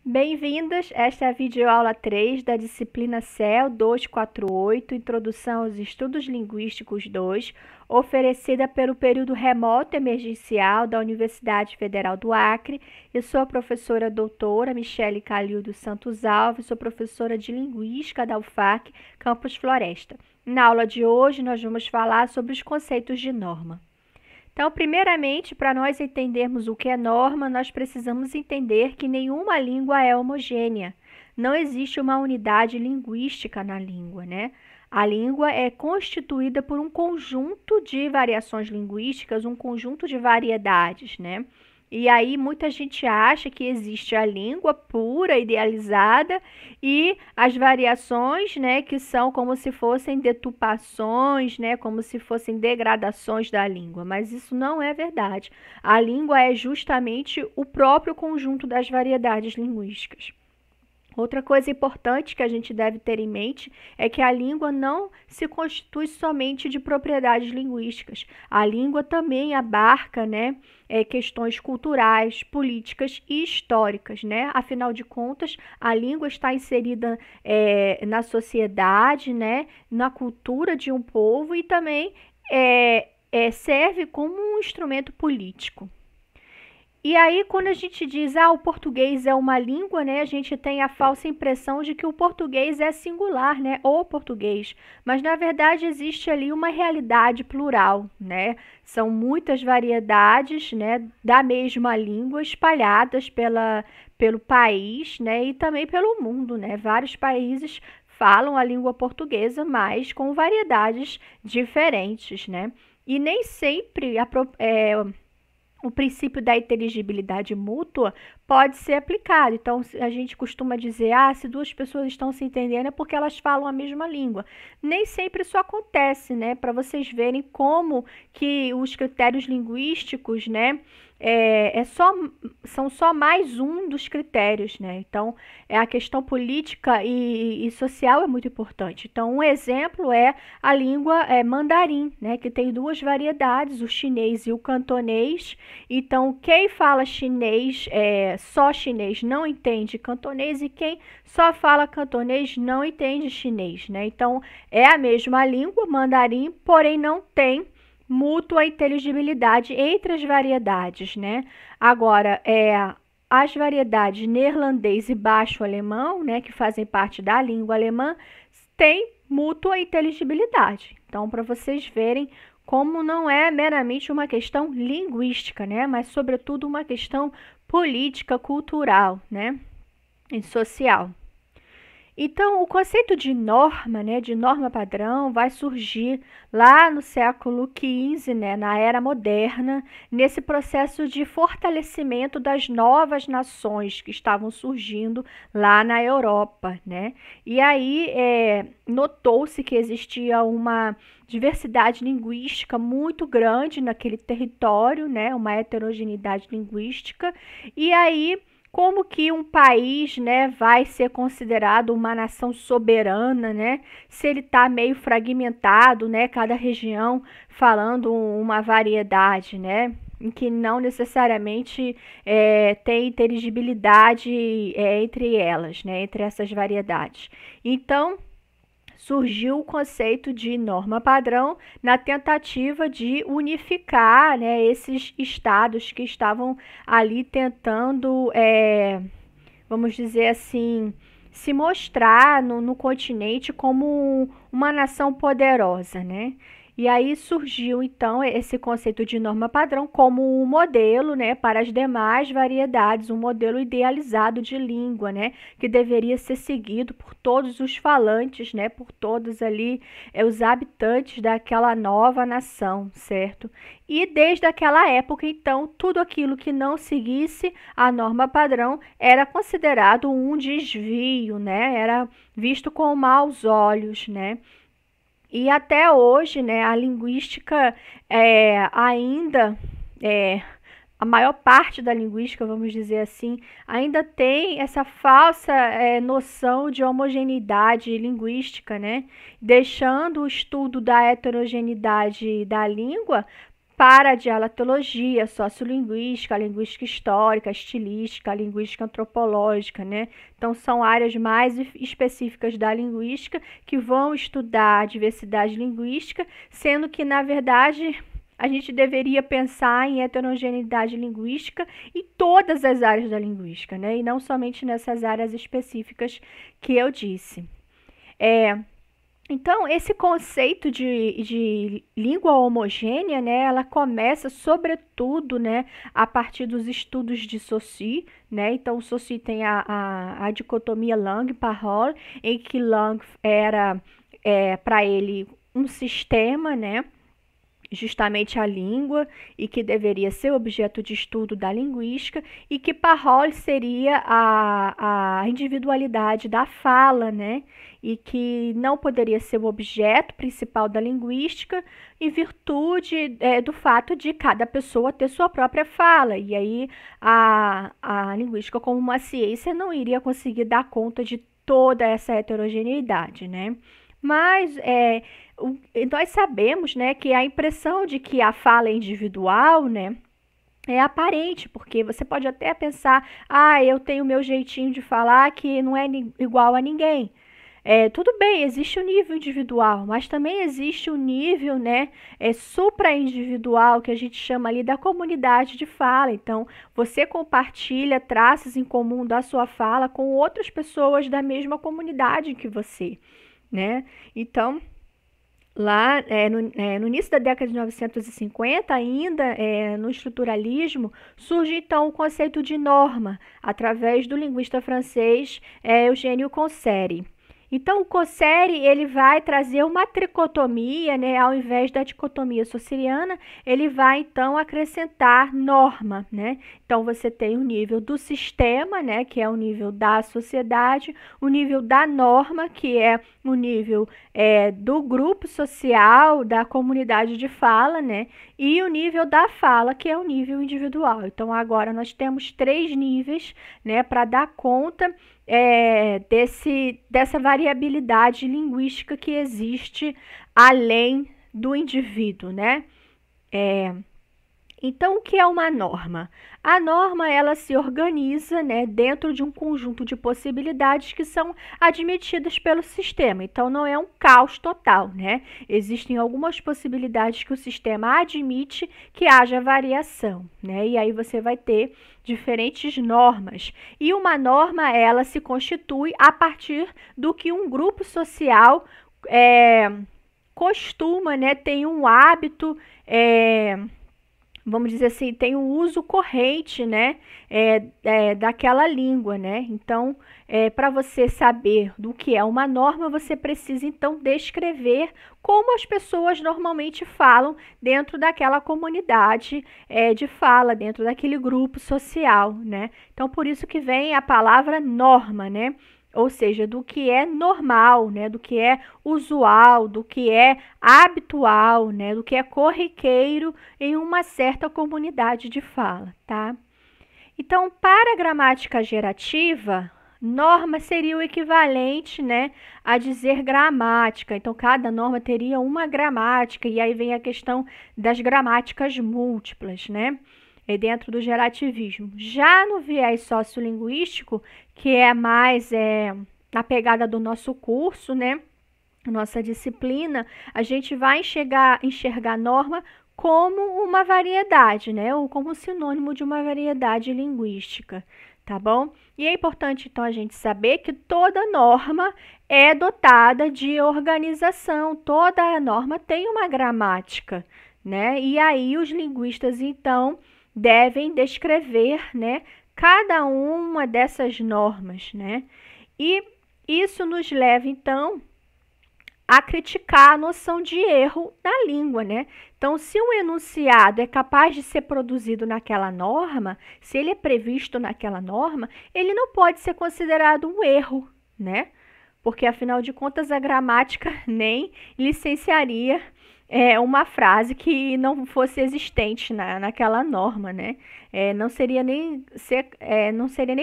Bem-vindas, esta é a videoaula 3 da disciplina CEL 248, Introdução aos Estudos Linguísticos 2, oferecida pelo período remoto emergencial da Universidade Federal do Acre. Eu sou a professora doutora Michele Calil dos Santos Alves, sou professora de Linguística da UFAC, Campus Floresta. Na aula de hoje, nós vamos falar sobre os conceitos de norma. Então, primeiramente, para nós entendermos o que é norma, nós precisamos entender que nenhuma língua é homogênea. Não existe uma unidade linguística na língua, né? A língua é constituída por um conjunto de variações linguísticas, um conjunto de variedades, né? E aí muita gente acha que existe a língua pura, idealizada, e as variações, né, que são como se fossem deturpações, né, como se fossem degradações da língua, mas isso não é verdade. A língua é justamente o próprio conjunto das variedades linguísticas. Outra coisa importante que a gente deve ter em mente é que a língua não se constitui somente de propriedades linguísticas. A língua também abarca, né, questões culturais, políticas e históricas, né? Afinal de contas, a língua está inserida na sociedade, né, na cultura de um povo e também serve como um instrumento político. E aí, quando a gente diz, o português é uma língua, né, a gente tem a falsa impressão de que o português é singular, né, o português. Mas, na verdade, existe ali uma realidade plural, né? São muitas variedades, né, da mesma língua espalhadas pelo país, né, e também pelo mundo, né? Vários países falam a língua portuguesa, mas com variedades diferentes, né? E nem sempre o princípio da inteligibilidade mútua pode ser aplicado. Então, a gente costuma dizer, se duas pessoas estão se entendendo é porque elas falam a mesma língua. Nem sempre isso acontece, né? Para vocês verem como que os critérios linguísticos, né, são só mais um dos critérios, né? Então, a questão política e social é muito importante. Então, um exemplo é a língua mandarim, né? Que tem duas variedades, o chinês e o cantonês. Então, quem fala chinês, só chinês, não entende cantonês, e quem só fala cantonês não entende chinês, né? Então, é a mesma língua, mandarim, porém não tem mútua inteligibilidade entre as variedades, né? Agora, as variedades neerlandês e baixo-alemão, né, que fazem parte da língua alemã, têm mútua inteligibilidade. Então, para vocês verem como não é meramente uma questão linguística, né, mas sobretudo uma questão política, cultural, né, e social. Então, o conceito de norma, né, de norma padrão, vai surgir lá no século XV, né, na era moderna, nesse processo de fortalecimento das novas nações que estavam surgindo lá na Europa, né? E aí notou-se que existia uma diversidade linguística muito grande naquele território, né, uma heterogeneidade linguística, e aí como que um país, né, vai ser considerado uma nação soberana, né, se ele está meio fragmentado, né, cada região falando uma variedade, né, em que não necessariamente tem inteligibilidade entre elas, né, entre essas variedades. Então, surgiu o conceito de norma padrão na tentativa de unificar, né, esses estados que estavam ali tentando, vamos dizer assim, se mostrar no continente como uma nação poderosa, né? E aí surgiu, então, esse conceito de norma padrão como um modelo, né, para as demais variedades, um modelo idealizado de língua, né, que deveria ser seguido por todos os falantes, né, por todos ali os habitantes daquela nova nação, certo? E desde aquela época, então, tudo aquilo que não seguisse a norma padrão era considerado um desvio, né, era visto com maus olhos, né? E até hoje, né, a linguística ainda, a maior parte da linguística, vamos dizer assim, ainda tem essa falsa noção de homogeneidade linguística, né? Deixando o estudo da heterogeneidade da língua para a dialetologia, sociolinguística, a linguística histórica, a estilística, a linguística antropológica, né? Então, são áreas mais específicas da linguística que vão estudar a diversidade linguística, sendo que, na verdade, a gente deveria pensar em heterogeneidade linguística em todas as áreas da linguística, né? E não somente nessas áreas específicas que eu disse. Então, esse conceito de língua homogênea, né, ela começa, sobretudo, né, a partir dos estudos de Saussure, né? Então, Saussure tem a dicotomia langue-parole, em que langue era, para ele, um sistema, né, justamente a língua, e que deveria ser objeto de estudo da linguística, e que parole seria a individualidade da fala, né? E que não poderia ser o objeto principal da linguística, em virtude do fato de cada pessoa ter sua própria fala. E aí a linguística, como uma ciência, não iria conseguir dar conta de toda essa heterogeneidade, né? Mas nós sabemos, né, que a impressão de que a fala é individual, né, é aparente, porque você pode até pensar, eu tenho meu jeitinho de falar que não é igual a ninguém. Tudo bem, existe o nível individual, mas também existe o nível, né, supra-individual, que a gente chama ali da comunidade de fala. Então, você compartilha traços em comum da sua fala com outras pessoas da mesma comunidade que você, né? Então, lá no início da década de 1950, ainda no estruturalismo, surge então o conceito de norma, através do linguista francês Eugênio Concery. Então, o Concery, ele vai trazer uma tricotomia, né? Ao invés da dicotomia saussuriana, ele vai então acrescentar norma, né? Então, você tem o nível do sistema, né? Que é o nível da sociedade, o nível da norma, que é o nível do grupo social, da comunidade de fala, né? E o nível da fala, que é o nível individual. Então, agora nós temos 3 níveis, né? Para dar conta dessa variabilidade linguística que existe além do indivíduo, né? Então, o que é uma norma? A norma, ela se organiza, né, dentro de um conjunto de possibilidades que são admitidas pelo sistema. Então, não é um caos total, né? Existem algumas possibilidades que o sistema admite que haja variação, né? E aí você vai ter diferentes normas. E uma norma, ela se constitui a partir do que um grupo social costuma, né, tem um hábito, vamos dizer assim, tem um uso corrente, né, daquela língua, né? Então, para você saber do que é uma norma, você precisa, então, descrever como as pessoas normalmente falam dentro daquela comunidade de fala, dentro daquele grupo social, né? Então, por isso que vem a palavra norma, né? Ou seja, do que é normal, né, do que é usual, do que é habitual, né, do que é corriqueiro em uma certa comunidade de fala, tá? Então, para a gramática gerativa, norma seria o equivalente, né, a dizer gramática. Então, cada norma teria uma gramática, e aí vem a questão das gramáticas múltiplas, né? Dentro do gerativismo. Já no viés sociolinguístico, que é mais na pegada do nosso curso, né? Nossa disciplina, a gente vai enxergar norma como uma variedade, né? Ou como sinônimo de uma variedade linguística, tá bom? E é importante, então, a gente saber que toda norma é dotada de organização, toda norma tem uma gramática, né? E aí os linguistas, então, devem descrever, né, cada uma dessas normas, né? E isso nos leva, então, a criticar a noção de erro na língua, né? Então, se um enunciado é capaz de ser produzido naquela norma, se ele é previsto naquela norma, ele não pode ser considerado um erro, né? Porque, afinal de contas, a gramática nem licenciaria uma frase que não fosse existente naquela norma, né? Não seria nem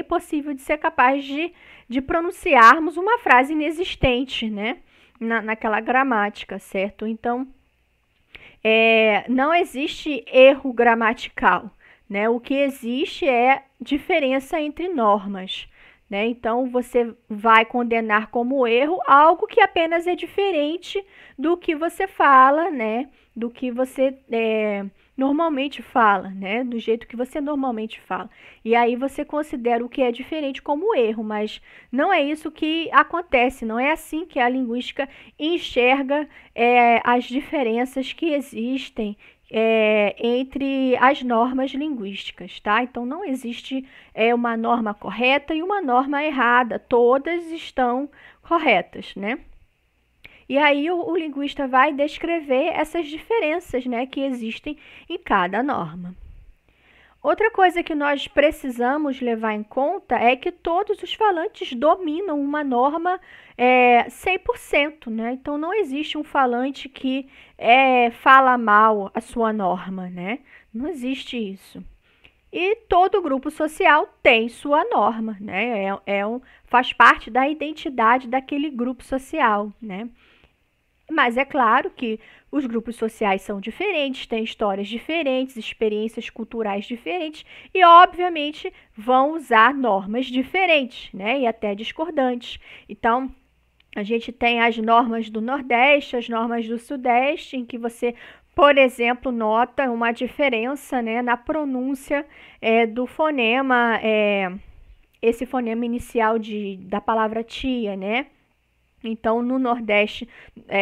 possível de ser capaz de pronunciarmos uma frase inexistente, né? Naquela gramática, certo? Então, não existe erro gramatical, né? O que existe é diferença entre normas, né? Então você vai condenar como erro algo que apenas é diferente do que você fala, né? Do que você normalmente fala, né? Do jeito que você normalmente fala. E aí você considera o que é diferente como erro, mas não é isso que acontece, não é assim que a linguística enxerga as diferenças que existem entre as normas linguísticas, tá? Então não existe uma norma correta e uma norma errada, todas estão corretas, né? E aí o linguista vai descrever essas diferenças, né, que existem em cada norma. Outra coisa que nós precisamos levar em conta é que todos os falantes dominam uma norma 100%, né? Então não existe um falante que fala mal a sua norma, né? Não existe isso. E todo grupo social tem sua norma, né? Faz parte da identidade daquele grupo social, né? Mas é claro que os grupos sociais são diferentes, têm histórias diferentes, experiências culturais diferentes e, obviamente, vão usar normas diferentes, né? E até discordantes. Então, a gente tem as normas do Nordeste, as normas do Sudeste, em que você, por exemplo, nota uma diferença, né, na pronúncia do fonema, esse fonema inicial da palavra tia, né? Então, no Nordeste,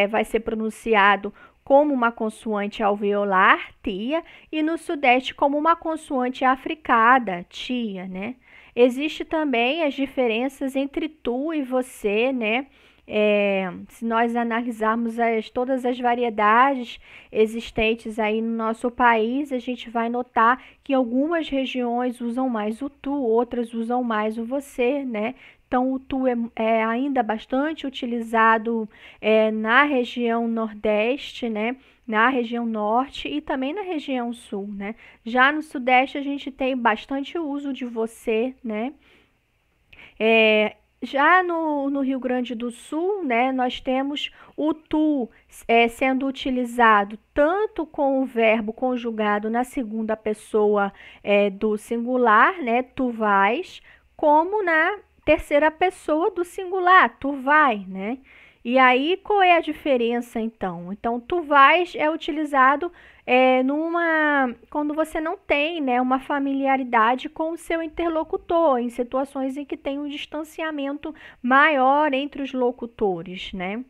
vai ser pronunciado como uma consoante alveolar, tia, e no Sudeste como uma consoante africada, tia, né? Existe também as diferenças entre tu e você, né? Se nós analisarmos todas as variedades existentes aí no nosso país, a gente vai notar que algumas regiões usam mais o tu, outras usam mais o você, né? Então, o tu é ainda bastante utilizado na região Nordeste, né? Na região Norte e também na região Sul, né? Já no Sudeste, a gente tem bastante uso de você, né? Já no Rio Grande do Sul, né, nós temos o tu sendo utilizado tanto com o verbo conjugado na segunda pessoa do singular, né, tu vais, como na terceira pessoa do singular, tu vai, né? E aí, qual é a diferença então? Então, tu vais é utilizado quando você não tem, né, uma familiaridade com o seu interlocutor, em situações em que tem um distanciamento maior entre os locutores, né?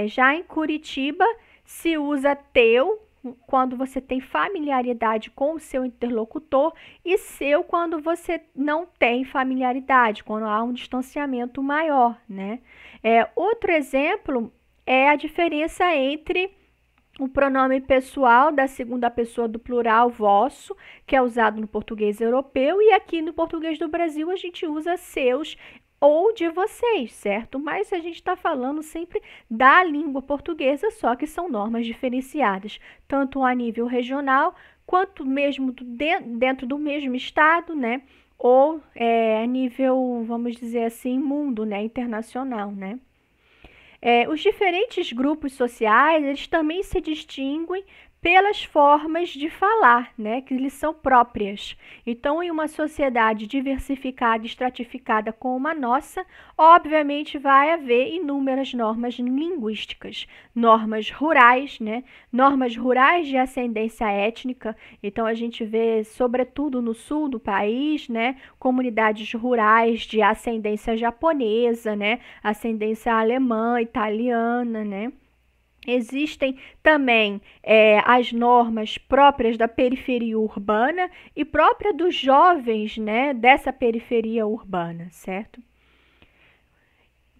Já em Curitiba se usa teu quando você tem familiaridade com o seu interlocutor e seu quando você não tem familiaridade, quando há um distanciamento maior, né? Outro exemplo é a diferença entre o pronome pessoal da segunda pessoa do plural vosso, que é usado no português europeu, e aqui no português do Brasil a gente usa seus ou de vocês, certo? Mas a gente está falando sempre da língua portuguesa, só que são normas diferenciadas, tanto a nível regional, quanto mesmo dentro do mesmo estado, né? Ou a nível, vamos dizer assim, mundo, né? Internacional, né? Os diferentes grupos sociais, eles também se distinguem pelas formas de falar, né, que lhes são próprias. Então, em uma sociedade diversificada e estratificada como a nossa, obviamente vai haver inúmeras normas linguísticas, normas rurais, né, normas rurais de ascendência étnica. Então, a gente vê, sobretudo no sul do país, né, comunidades rurais de ascendência japonesa, né, ascendência alemã, italiana, né. Existem também as normas próprias da periferia urbana e própria dos jovens, né, dessa periferia urbana, certo?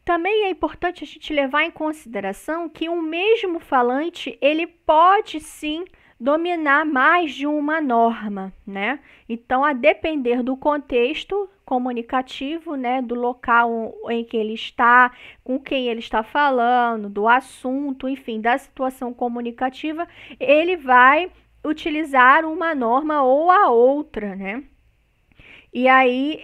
Também é importante a gente levar em consideração que um mesmo falante, ele pode sim dominar mais de uma norma, né? Então, a depender do contexto comunicativo, né, do local em que ele está, com quem ele está falando, do assunto, enfim, da situação comunicativa, ele vai utilizar uma norma ou a outra, né? E aí,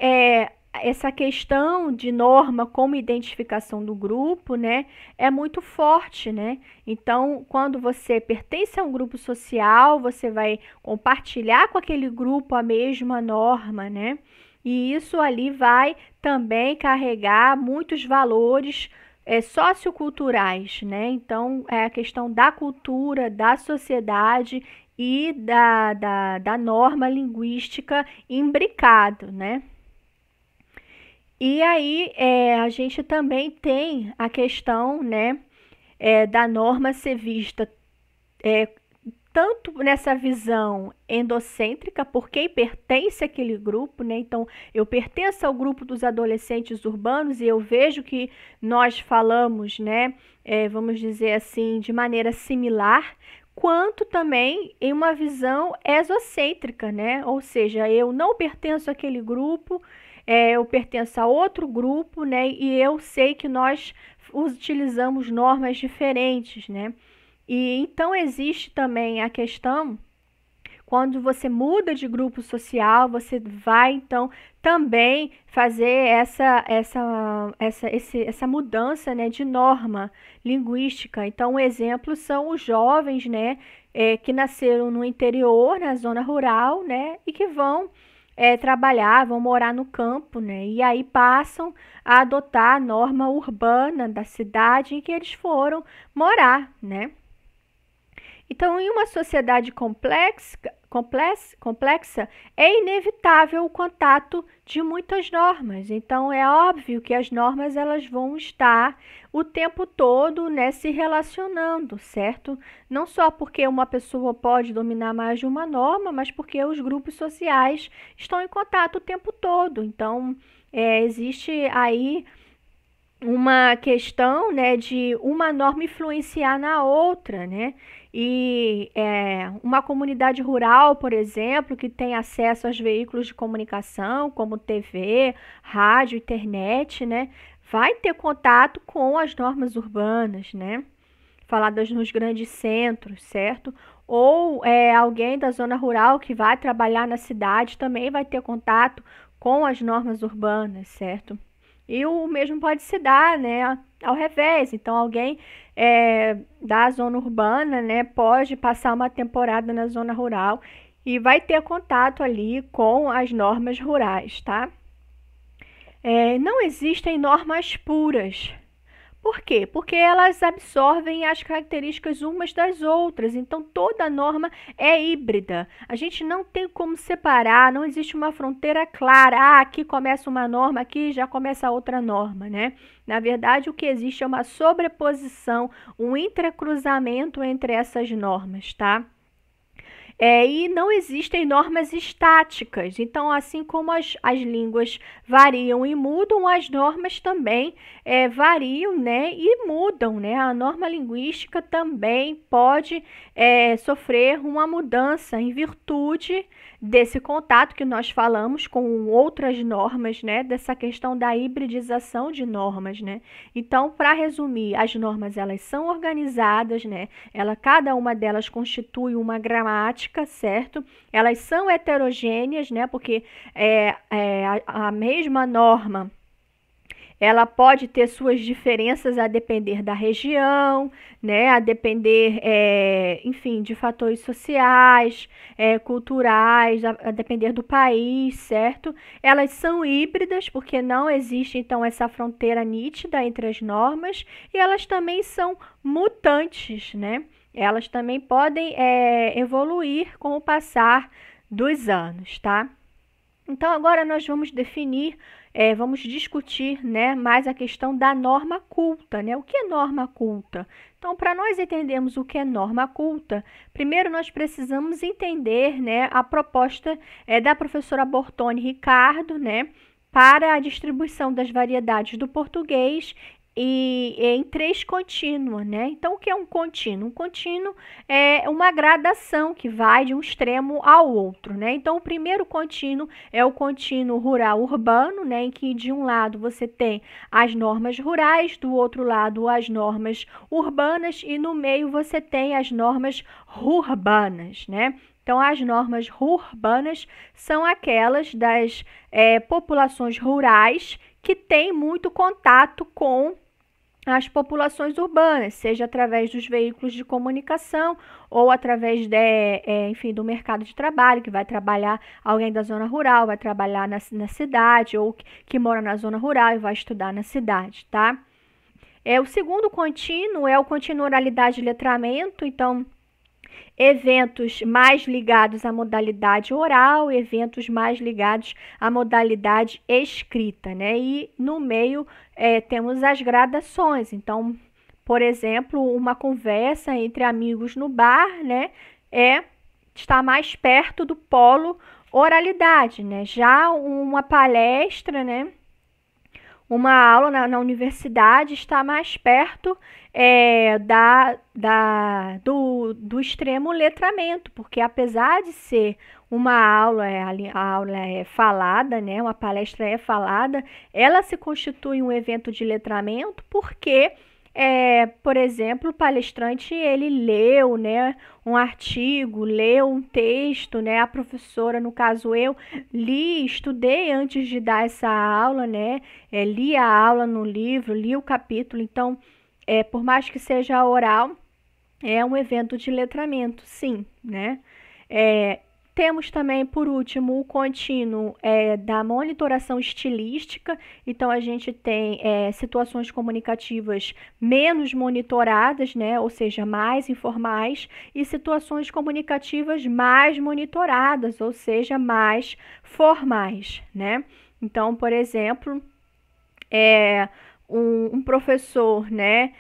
essa questão de norma como identificação do grupo, né, é muito forte, né? Então, quando você pertence a um grupo social, você vai compartilhar com aquele grupo a mesma norma, né? E isso ali vai também carregar muitos valores socioculturais, né? Então, é a questão da cultura, da sociedade e da norma linguística imbricado, né? E aí, a gente também tem a questão, né, da norma ser vista tanto nessa visão endocêntrica, por quem pertence àquele grupo, né? Então, eu pertenço ao grupo dos adolescentes urbanos e eu vejo que nós falamos, né, vamos dizer assim, de maneira similar, quanto também em uma visão exocêntrica, né? Ou seja, eu não pertenço àquele grupo, eu pertenço a outro grupo, né? E eu sei que nós utilizamos normas diferentes, né? E então existe também a questão, quando você muda de grupo social, você vai então também fazer essa mudança, né, de norma linguística. Então, um exemplo são os jovens, né, que nasceram no interior, na zona rural, né, e que vão trabalhar, vão morar no campo, né, e aí passam a adotar a norma urbana da cidade em que eles foram morar, né. Então, em uma sociedade complexa, é inevitável o contato de muitas normas. Então, é óbvio que as normas elas vão estar o tempo todo, né, se relacionando, certo? Não só porque uma pessoa pode dominar mais de uma norma, mas porque os grupos sociais estão em contato o tempo todo. Então, existe aí uma questão, né, de uma norma influenciar na outra, né? E uma comunidade rural, por exemplo, que tem acesso aos veículos de comunicação, como TV, rádio, internet, né, vai ter contato com as normas urbanas, né? Faladas nos grandes centros, certo? Ou alguém da zona rural que vai trabalhar na cidade também vai ter contato com as normas urbanas, certo? E o mesmo pode se dar, né, ao revés. Então, alguém da zona urbana, né, pode passar uma temporada na zona rural e vai ter contato ali com as normas rurais, tá? Não existem normas puras. Por quê? Porque elas absorvem as características umas das outras. Então, toda norma é híbrida. A gente não tem como separar, não existe uma fronteira clara. Ah, aqui começa uma norma, aqui já começa outra norma, né? Na verdade, o que existe é uma sobreposição, um entrecruzamento entre essas normas, tá? E não existem normas estáticas. Então, assim como as línguas variam e mudam, as normas também variam, né, e mudam, né? A norma linguística também pode sofrer uma mudança em virtude desse contato que nós falamos com outras normas, né? Dessa questão da hibridização de normas, né? Então, para resumir, as normas elas são organizadas, né? Cada uma delas constitui uma gramática, certo? Elas são heterogêneas, né? Porque a mesma norma ela pode ter suas diferenças a depender da região, né? A depender, enfim, de fatores sociais, culturais, a depender do país, certo? Elas são híbridas, porque não existe, então, essa fronteira nítida entre as normas, e elas também são mutantes, né? Elas também podem evoluir com o passar dos anos, tá? Então, agora nós vamos definir, vamos discutir, né, mais a questão da norma culta, né? O que é norma culta? Então, para nós entendermos o que é norma culta, primeiro nós precisamos entender, né, a proposta da professora Bortoni Ricardo, né, para a distribuição das variedades do português e em três contínuos, né? Então, o que é um contínuo? Um contínuo é uma gradação que vai de um extremo ao outro, né? Então, o primeiro contínuo é o contínuo rural-urbano, né? Em que de um lado você tem as normas rurais, do outro lado as normas urbanas e no meio você tem as normas rurbanas, né? Então, as normas rurbanas são aquelas das populações rurais que têm muito contato com as populações urbanas, seja através dos veículos de comunicação ou através enfim, do mercado de trabalho, que vai trabalhar alguém da zona rural, vai trabalhar na cidade, ou que mora na zona rural e vai estudar na cidade, tá? O segundo contínuo é o contínuo oralidade e letramento, então eventos mais ligados à modalidade oral, eventos mais ligados à modalidade escrita, né? E no meio temos as gradações. Então, por exemplo, uma conversa entre amigos no bar, né? Está mais perto do polo oralidade, né? Já uma palestra, né? Uma aula na universidade está mais perto do extremo letramento, porque apesar de ser uma aula, a aula é falada, né, uma palestra é falada, ela se constitui um evento de letramento porque por exemplo, o palestrante ele leu, né, um artigo, leu um texto, né, a professora, no caso eu, estudei antes de dar essa aula, né, li a aula no livro, li o capítulo, então, por mais que seja oral, é um evento de letramento, sim, né? Temos também, por último, o contínuo da monitoração estilística. Então, a gente tem situações comunicativas menos monitoradas, né? Ou seja, mais informais, e situações comunicativas mais monitoradas, ou seja, mais formais, né? Então, por exemplo, um professor, né,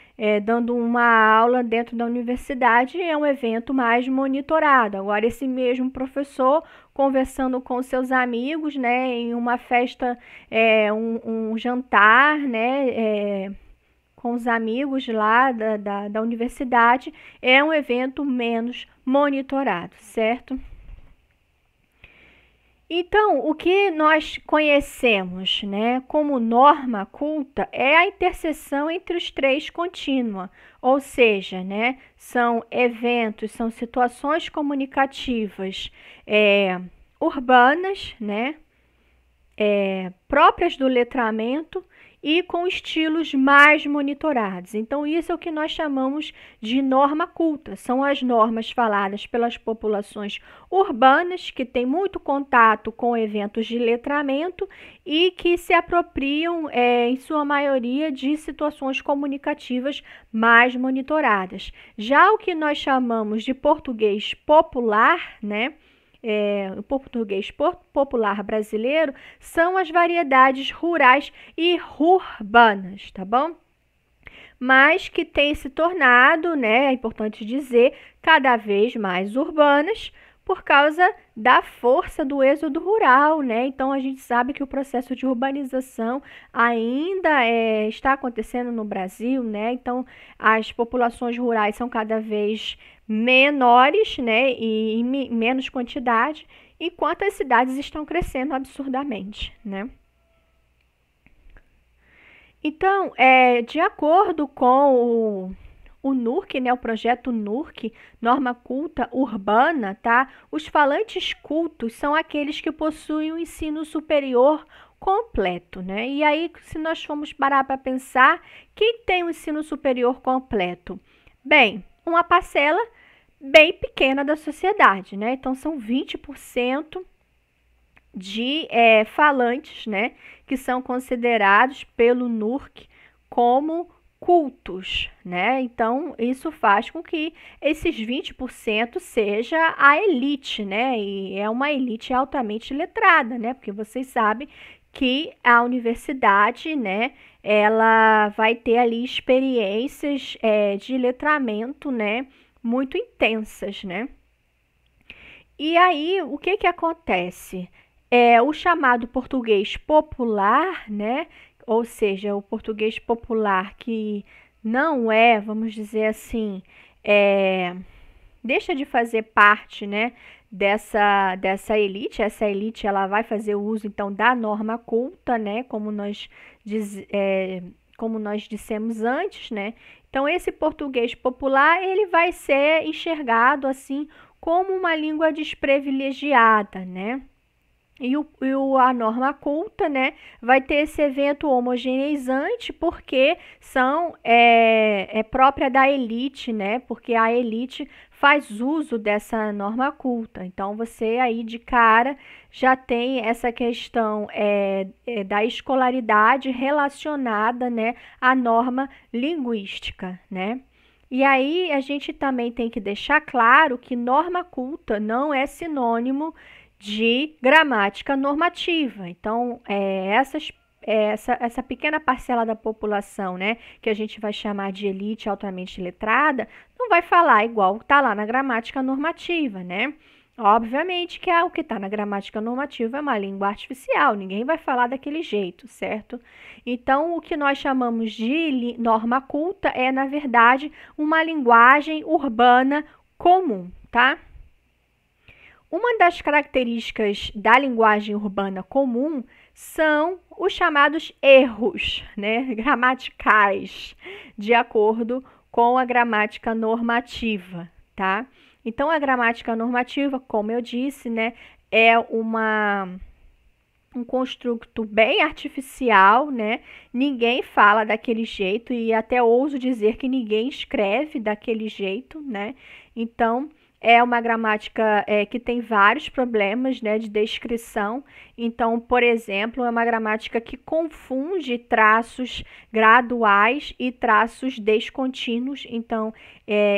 dando uma aula dentro da universidade é um evento mais monitorado. Agora, esse mesmo professor conversando com seus amigos, né, em uma festa, um jantar, né, com os amigos lá da universidade, é um evento menos monitorado, certo? Então, o que nós conhecemos, né, como norma culta é a interseção entre os três contínua, ou seja, né, são eventos, são situações comunicativas urbanas, né, próprias do letramento e com estilos mais monitorados. Então, isso é o que nós chamamos de norma culta. São as normas faladas pelas populações urbanas que têm muito contato com eventos de letramento e que se apropriam, em sua maioria, de situações comunicativas mais monitoradas. Já o que nós chamamos de português popular, né? O português popular brasileiro são as variedades rurais e urbanas, tá bom? Mas que têm se tornado, né, é importante dizer, cada vez mais urbanas por causa da força do êxodo rural, né? Então a gente sabe que o processo de urbanização ainda está acontecendo no Brasil, né? Então as populações rurais são cada vez menores, né, e em menos quantidade, enquanto as cidades estão crescendo absurdamente, né? Então, de acordo com o NURC, né, o projeto NURC, Norma Culta Urbana, tá? Os falantes cultos são aqueles que possuem o ensino superior completo, né? E aí, se nós formos parar para pensar, quem tem o ensino superior completo? Bem, uma parcela bem pequena da sociedade, né? Então, são 20% de falantes, né, que são considerados pelo NURC como cultos, né? Então, isso faz com que esses 20% seja a elite, né? E é uma elite altamente letrada, né? Porque vocês sabem que a universidade, né, ela vai ter ali experiências de letramento, né, muito intensas, né? E aí, o que acontece? O chamado português popular, né? Ou seja, o português popular que não vamos dizer assim, deixa de fazer parte, né, dessa elite. Essa elite ela vai fazer o uso então da norma culta, né, como nós dissemos antes, né? Então esse português popular ele vai ser enxergado assim como uma língua desprivilegiada, né? A norma culta, né, vai ter esse evento homogeneizante porque é própria da elite, né? Porque a elite faz uso dessa norma culta. Então você aí de cara já tem essa questão da escolaridade relacionada, né, à norma linguística, né? E aí a gente também tem que deixar claro que norma culta não é sinônimo de gramática normativa. Então, essa pequena parcela da população, né, que a gente vai chamar de elite altamente letrada, não vai falar igual está lá na gramática normativa, né? Obviamente que o que está na gramática normativa é uma língua artificial, ninguém vai falar daquele jeito, certo? Então, o que nós chamamos de norma culta é, na verdade, uma linguagem urbana comum, tá? Uma das características da linguagem urbana comum são os chamados erros, né, gramaticais, de acordo com a gramática normativa, tá? Então, a gramática normativa, como eu disse, né, é um construto bem artificial, né? Ninguém fala daquele jeito e até ouso dizer que ninguém escreve daquele jeito, né? Então, é uma gramática que tem vários problemas, né, de descrição. Então, por exemplo, é uma gramática que confunde traços graduais e traços descontínuos. Então,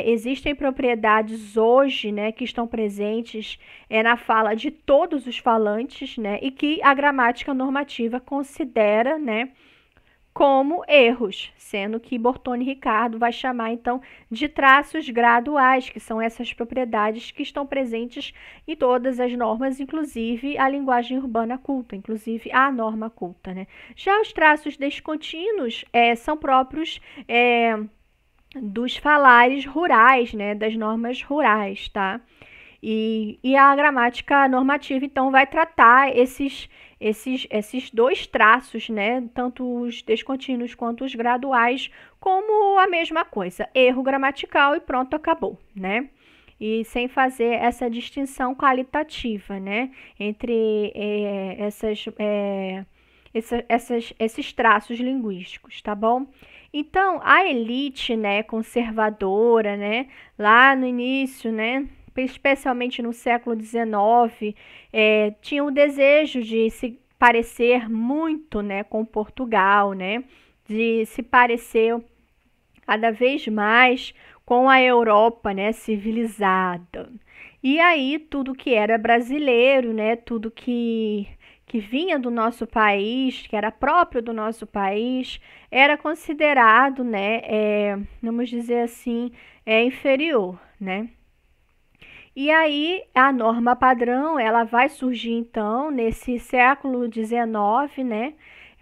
existem propriedades hoje, né, que estão presentes na fala de todos os falantes, né, e que a gramática normativa considera, né, como erros, sendo que Bortone Ricardo vai chamar então de traços graduais, que são essas propriedades que estão presentes em todas as normas, inclusive a linguagem urbana culta, inclusive a norma culta, né? Já os traços descontínuos são próprios dos falares rurais, né? Das normas rurais, tá? E a gramática normativa, então, vai tratar esses dois traços, né, tanto os descontínuos quanto os graduais, como a mesma coisa, erro gramatical e pronto, acabou, né? E sem fazer essa distinção qualitativa, né, entre esses traços linguísticos, tá bom? Então, a elite, né, conservadora, né, lá no início, né, especialmente no século XIX, tinha o desejo de se parecer muito, né, com Portugal, né, de se parecer cada vez mais com a Europa, né, civilizada. E aí tudo que era brasileiro, né, tudo que vinha do nosso país, que era próprio do nosso país, era considerado, né, vamos dizer assim, inferior, né? E aí a norma padrão, ela vai surgir então nesse século XIX, né,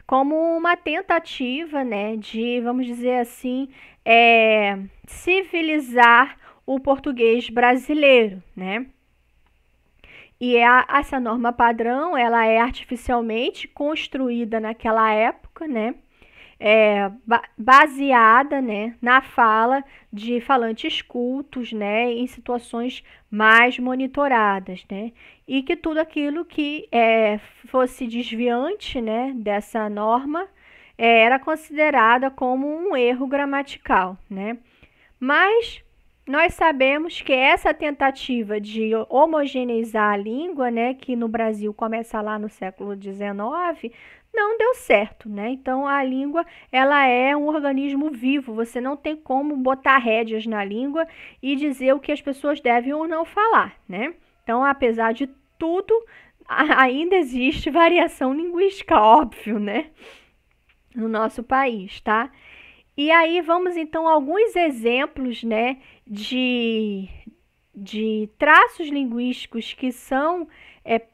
como uma tentativa, né, de, vamos dizer assim, civilizar o português brasileiro, né? E essa norma padrão, ela é artificialmente construída naquela época, né? Baseada, né, na fala de falantes cultos, né, em situações mais monitoradas, né, e que tudo aquilo que fosse desviante, né, dessa norma era considerada como um erro gramatical, né. Mas nós sabemos que essa tentativa de homogeneizar a língua, né, que no Brasil começa lá no século XIX, não deu certo, né? Então a língua, ela é um organismo vivo, você não tem como botar rédeas na língua e dizer o que as pessoas devem ou não falar, né? Então, apesar de tudo, ainda existe variação linguística, óbvio, né? No nosso país, tá? E aí vamos então a alguns exemplos, né, de traços linguísticos que são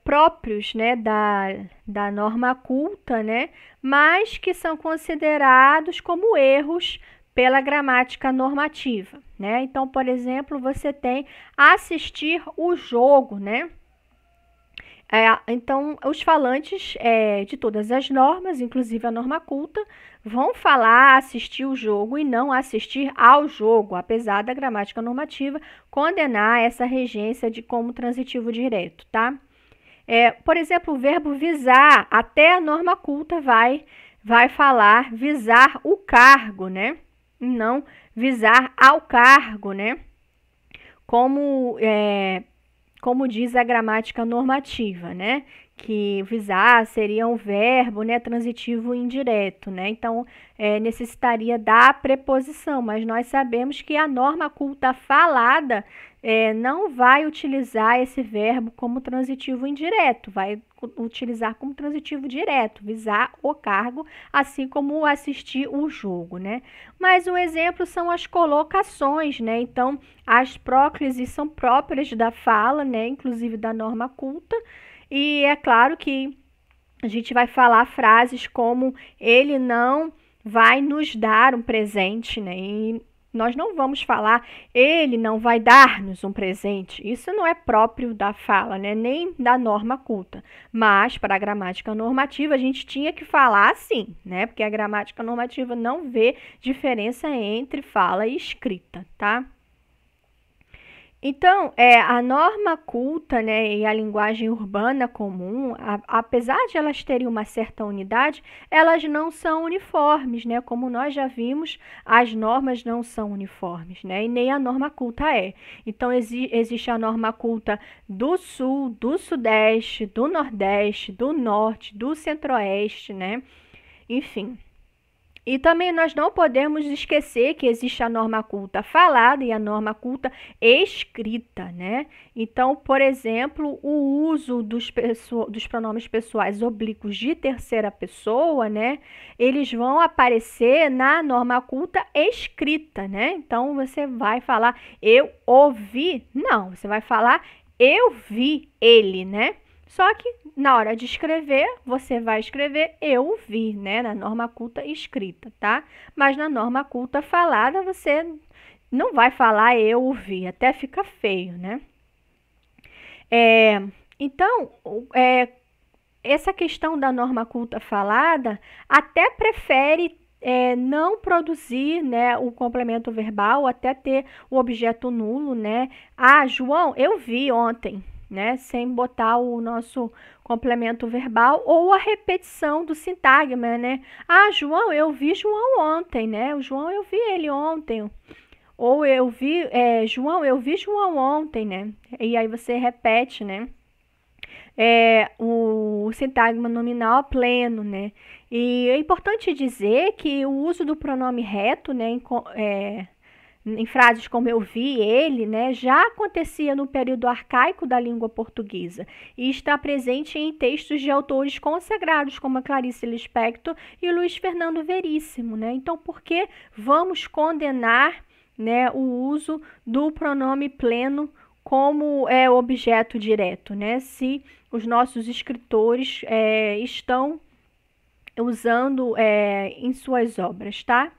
próprios, né, da norma culta, né, mas que são considerados como erros pela gramática normativa, né? Então, por exemplo, você tem assistir o jogo, né? Então, os falantes de todas as normas, inclusive a norma culta, vão falar, assistir o jogo e não assistir ao jogo, apesar da gramática normativa condenar essa regência de como transitivo direto, tá? Por exemplo, o verbo visar, até a norma culta vai falar visar o cargo, né? Não visar ao cargo, né? Como diz a gramática normativa, né? Que visar seria um verbo, né, transitivo indireto, né? Então, necessitaria da preposição, mas nós sabemos que a norma culta falada não vai utilizar esse verbo como transitivo indireto, vai utilizar como transitivo direto, visar o cargo, assim como assistir o jogo, né? Mas um exemplo são as colocações, né? Então, as próclises são próprias da fala, né? Inclusive da norma culta, e é claro que a gente vai falar frases como ele não vai nos dar um presente, né? E nós não vamos falar ele não vai dar-nos um presente. Isso não é próprio da fala, né? Nem da norma culta. Mas para a gramática normativa a gente tinha que falar assim, né? Porque a gramática normativa não vê diferença entre fala e escrita, tá? Então, a norma culta, né, e a linguagem urbana comum, apesar de elas terem uma certa unidade, elas não são uniformes, né? Como nós já vimos, as normas não são uniformes, né? E nem a norma culta é. Então, existe a norma culta do sul, do sudeste, do nordeste, do norte, do centro-oeste, né? Enfim. E também nós não podemos esquecer que existe a norma culta falada e a norma culta escrita, né? Então, por exemplo, o uso dos pronomes pessoais oblíquos de terceira pessoa, né? Eles vão aparecer na norma culta escrita, né? Então, você vai falar eu ouvi? Não, você vai falar eu vi ele, né? Só que na hora de escrever, você vai escrever eu vi, né? Na norma culta escrita, tá? Mas na norma culta falada, você não vai falar eu vi, até fica feio, né? Então, essa questão da norma culta falada até prefere não produzir, né, o complemento verbal, até ter o objeto nulo, né? Ah, João, eu vi ontem, né? Sem botar o nosso complemento verbal ou a repetição do sintagma, né? Ah, João, eu vi João ontem, né? O João, eu vi ele ontem. Ou eu vi, João, eu vi João ontem, né? E aí você repete, né? O sintagma nominal pleno, né? E é importante dizer que o uso do pronome reto, né, em frases como eu vi ele, né, já acontecia no período arcaico da língua portuguesa e está presente em textos de autores consagrados como a Clarice Lispector e Luiz Fernando Veríssimo, né? Então, por que vamos condenar, né, o uso do pronome pleno como objeto direto, né? Se os nossos escritores estão usando em suas obras, tá?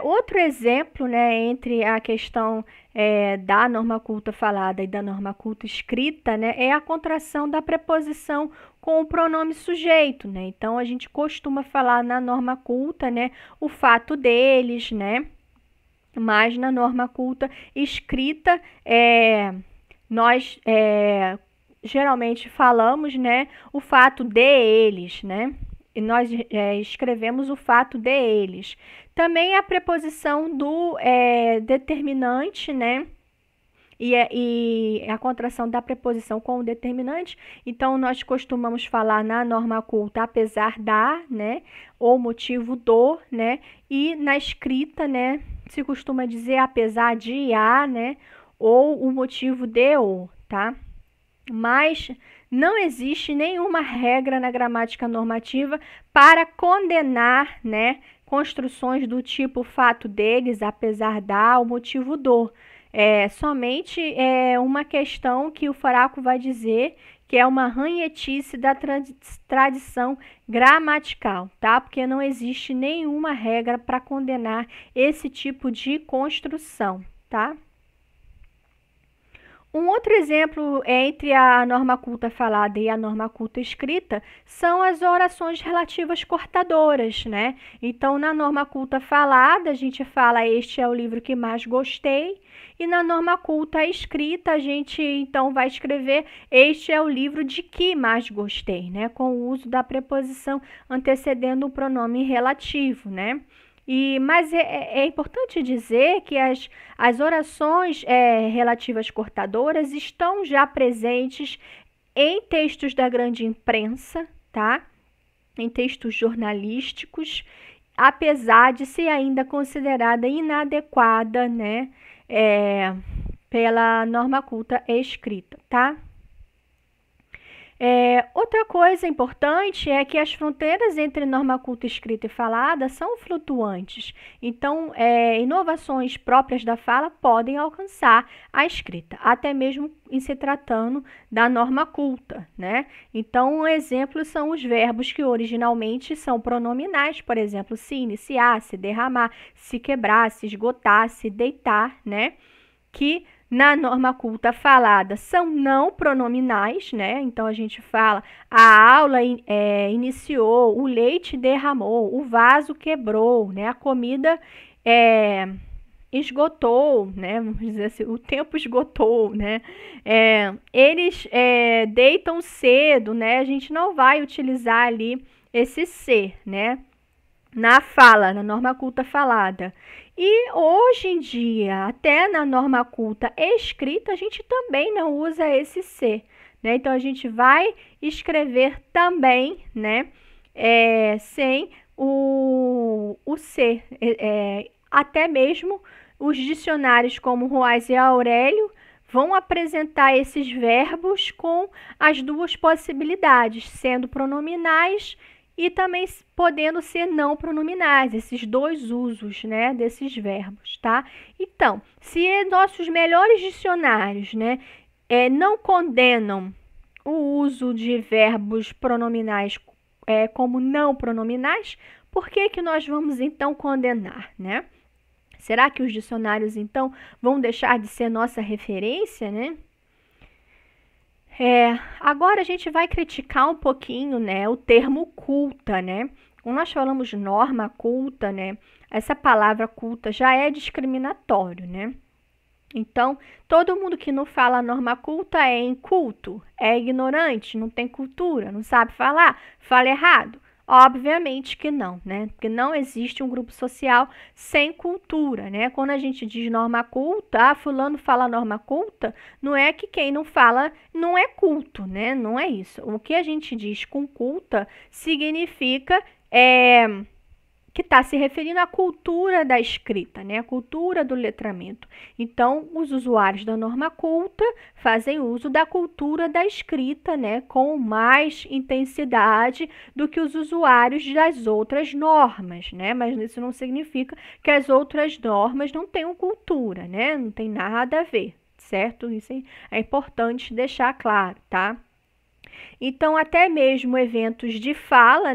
Outro exemplo, né, entre a questão da norma culta falada e da norma culta escrita, né, é a contração da preposição com o pronome sujeito, né? Então, a gente costuma falar na norma culta, né, o fato deles, né? Mas na norma culta escrita, nós geralmente falamos, né, o fato de eles, né? E nós escrevemos o fato de eles. Também a preposição do determinante, né? E a contração da preposição com o determinante. Então, nós costumamos falar na norma culta apesar da, né? Ou motivo do, né? E na escrita, né? Se costuma dizer apesar de a, né? Ou o motivo de o, tá? Mas não existe nenhuma regra na gramática normativa para condenar, né, construções do tipo fato deles, apesar da, o motivo do. Somente uma questão que o Faraco vai dizer que é uma ranhetice da tradição gramatical, tá? Porque não existe nenhuma regra para condenar esse tipo de construção, tá? Um outro exemplo entre a norma culta falada e a norma culta escrita são as orações relativas cortadoras, né? Então, na norma culta falada, a gente fala: este é o livro que mais gostei. E na norma culta escrita, a gente então vai escrever: este é o livro de que mais gostei, né? Com o uso da preposição antecedendo o pronome relativo, né? Mas é importante dizer que as orações relativas cortadoras estão já presentes em textos da grande imprensa, tá? Em textos jornalísticos, apesar de ser ainda considerada inadequada, né? Pela norma culta escrita, tá? Outra coisa importante é que as fronteiras entre norma culta escrita e falada são flutuantes. Então, inovações próprias da fala podem alcançar a escrita, até mesmo em se tratando da norma culta, né? Então, exemplos são os verbos que originalmente são pronominais, por exemplo, se iniciar, se derramar, se quebrar, se esgotar, se deitar, né? Que na norma culta falada são não pronominais, né? Então a gente fala: a aula iniciou, o leite derramou, o vaso quebrou, né? A comida esgotou, né? Vamos dizer assim, o tempo esgotou, né? Eles deitam cedo, né? A gente não vai utilizar ali esse ser, né? Na fala, na norma culta falada. E hoje em dia, até na norma culta escrita, a gente também não usa esse ser, né? Então, a gente vai escrever também, né? Sem o ser. Até mesmo os dicionários como Ruais e Aurélio vão apresentar esses verbos com as duas possibilidades, sendo pronominais e também podendo ser não pronominais, esses dois usos, né, desses verbos, tá? Então, se nossos melhores dicionários, né, não condenam o uso de verbos pronominais como não pronominais, por que que nós vamos então condenar, né? Será que os dicionários então vão deixar de ser nossa referência, né? Agora a gente vai criticar um pouquinho, né, o termo culta, né? Quando nós falamos norma culta, né, essa palavra culta já é discriminatório, né? Então, todo mundo que não fala norma culta é inculto, é ignorante, não tem cultura, não sabe falar, fala errado. Obviamente que não, né? Porque não existe um grupo social sem cultura, né? Quando a gente diz norma culta, fulano fala norma culta, não é que quem não fala não é culto, né? Não é isso. O que a gente diz com culta significa que está se referindo à cultura da escrita, né? A cultura do letramento. Então, os usuários da norma culta fazem uso da cultura da escrita, né? Com mais intensidade do que os usuários das outras normas, né? Mas isso não significa que as outras normas não tenham cultura, né? Não tem nada a ver, certo? Isso é importante deixar claro, tá? Então, até mesmo eventos de fala,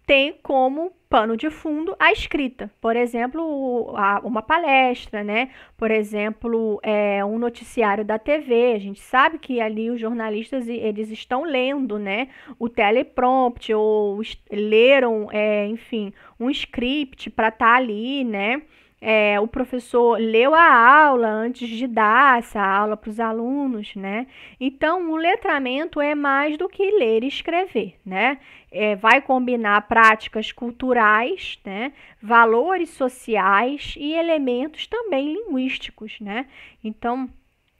tem como pano de fundo a escrita. Por exemplo, uma palestra, né? Por exemplo, um noticiário da TV. A gente sabe que ali os jornalistas eles estão lendo, né? O teleprompter ou leram, enfim, um script para estar ali, né? O professor leu a aula antes de dar essa aula para os alunos, né? Então, o letramento é mais do que ler e escrever, né? Vai combinar práticas culturais, né? Valores sociais e elementos também linguísticos, né? Então,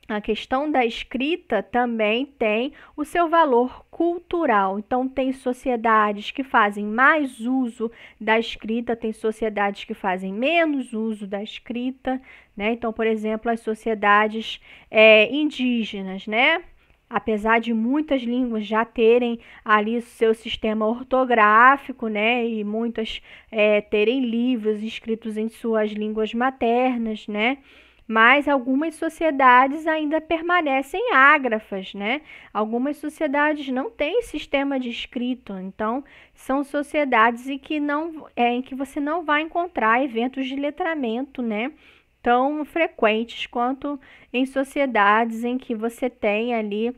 a questão da escrita também tem o seu valor cultural. Então, tem sociedades que fazem mais uso da escrita, tem sociedades que fazem menos uso da escrita, né? Então, por exemplo, as sociedades indígenas, né? Apesar de muitas línguas já terem ali seu sistema ortográfico, né? E muitas terem livros escritos em suas línguas maternas, né? Mas algumas sociedades ainda permanecem ágrafas, né? Algumas sociedades não têm sistema de escrito, então são sociedades em que você não vai encontrar eventos de letramento, né? tão frequentes quanto em sociedades em que você tem ali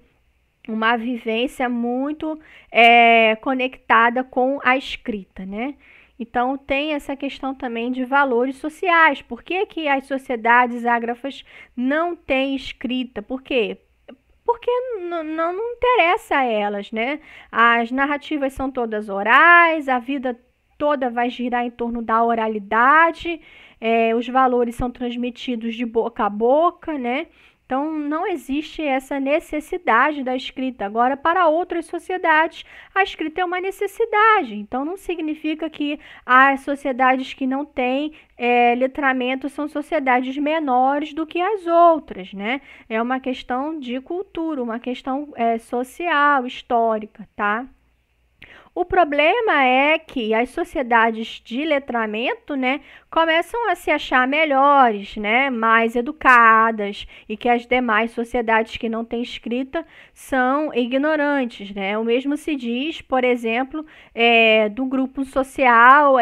uma vivência muito conectada com a escrita, né? Então, tem essa questão também de valores sociais. Por que que as sociedades ágrafas não têm escrita? Por quê? Porque não interessa a elas, né? As narrativas são todas orais, a vida toda vai girar em torno da oralidade, os valores são transmitidos de boca a boca, né? Então, não existe essa necessidade da escrita. Agora, para outras sociedades, a escrita é uma necessidade. Então, não significa que as sociedades que não têm letramento são sociedades menores do que as outras, né? É uma questão de cultura, uma questão social, histórica, tá? O problema é que as sociedades de letramento, né, começam a se achar melhores, né, mais educadas, e que as demais sociedades que não têm escrita são ignorantes, né? O mesmo se diz, por exemplo, do grupo social,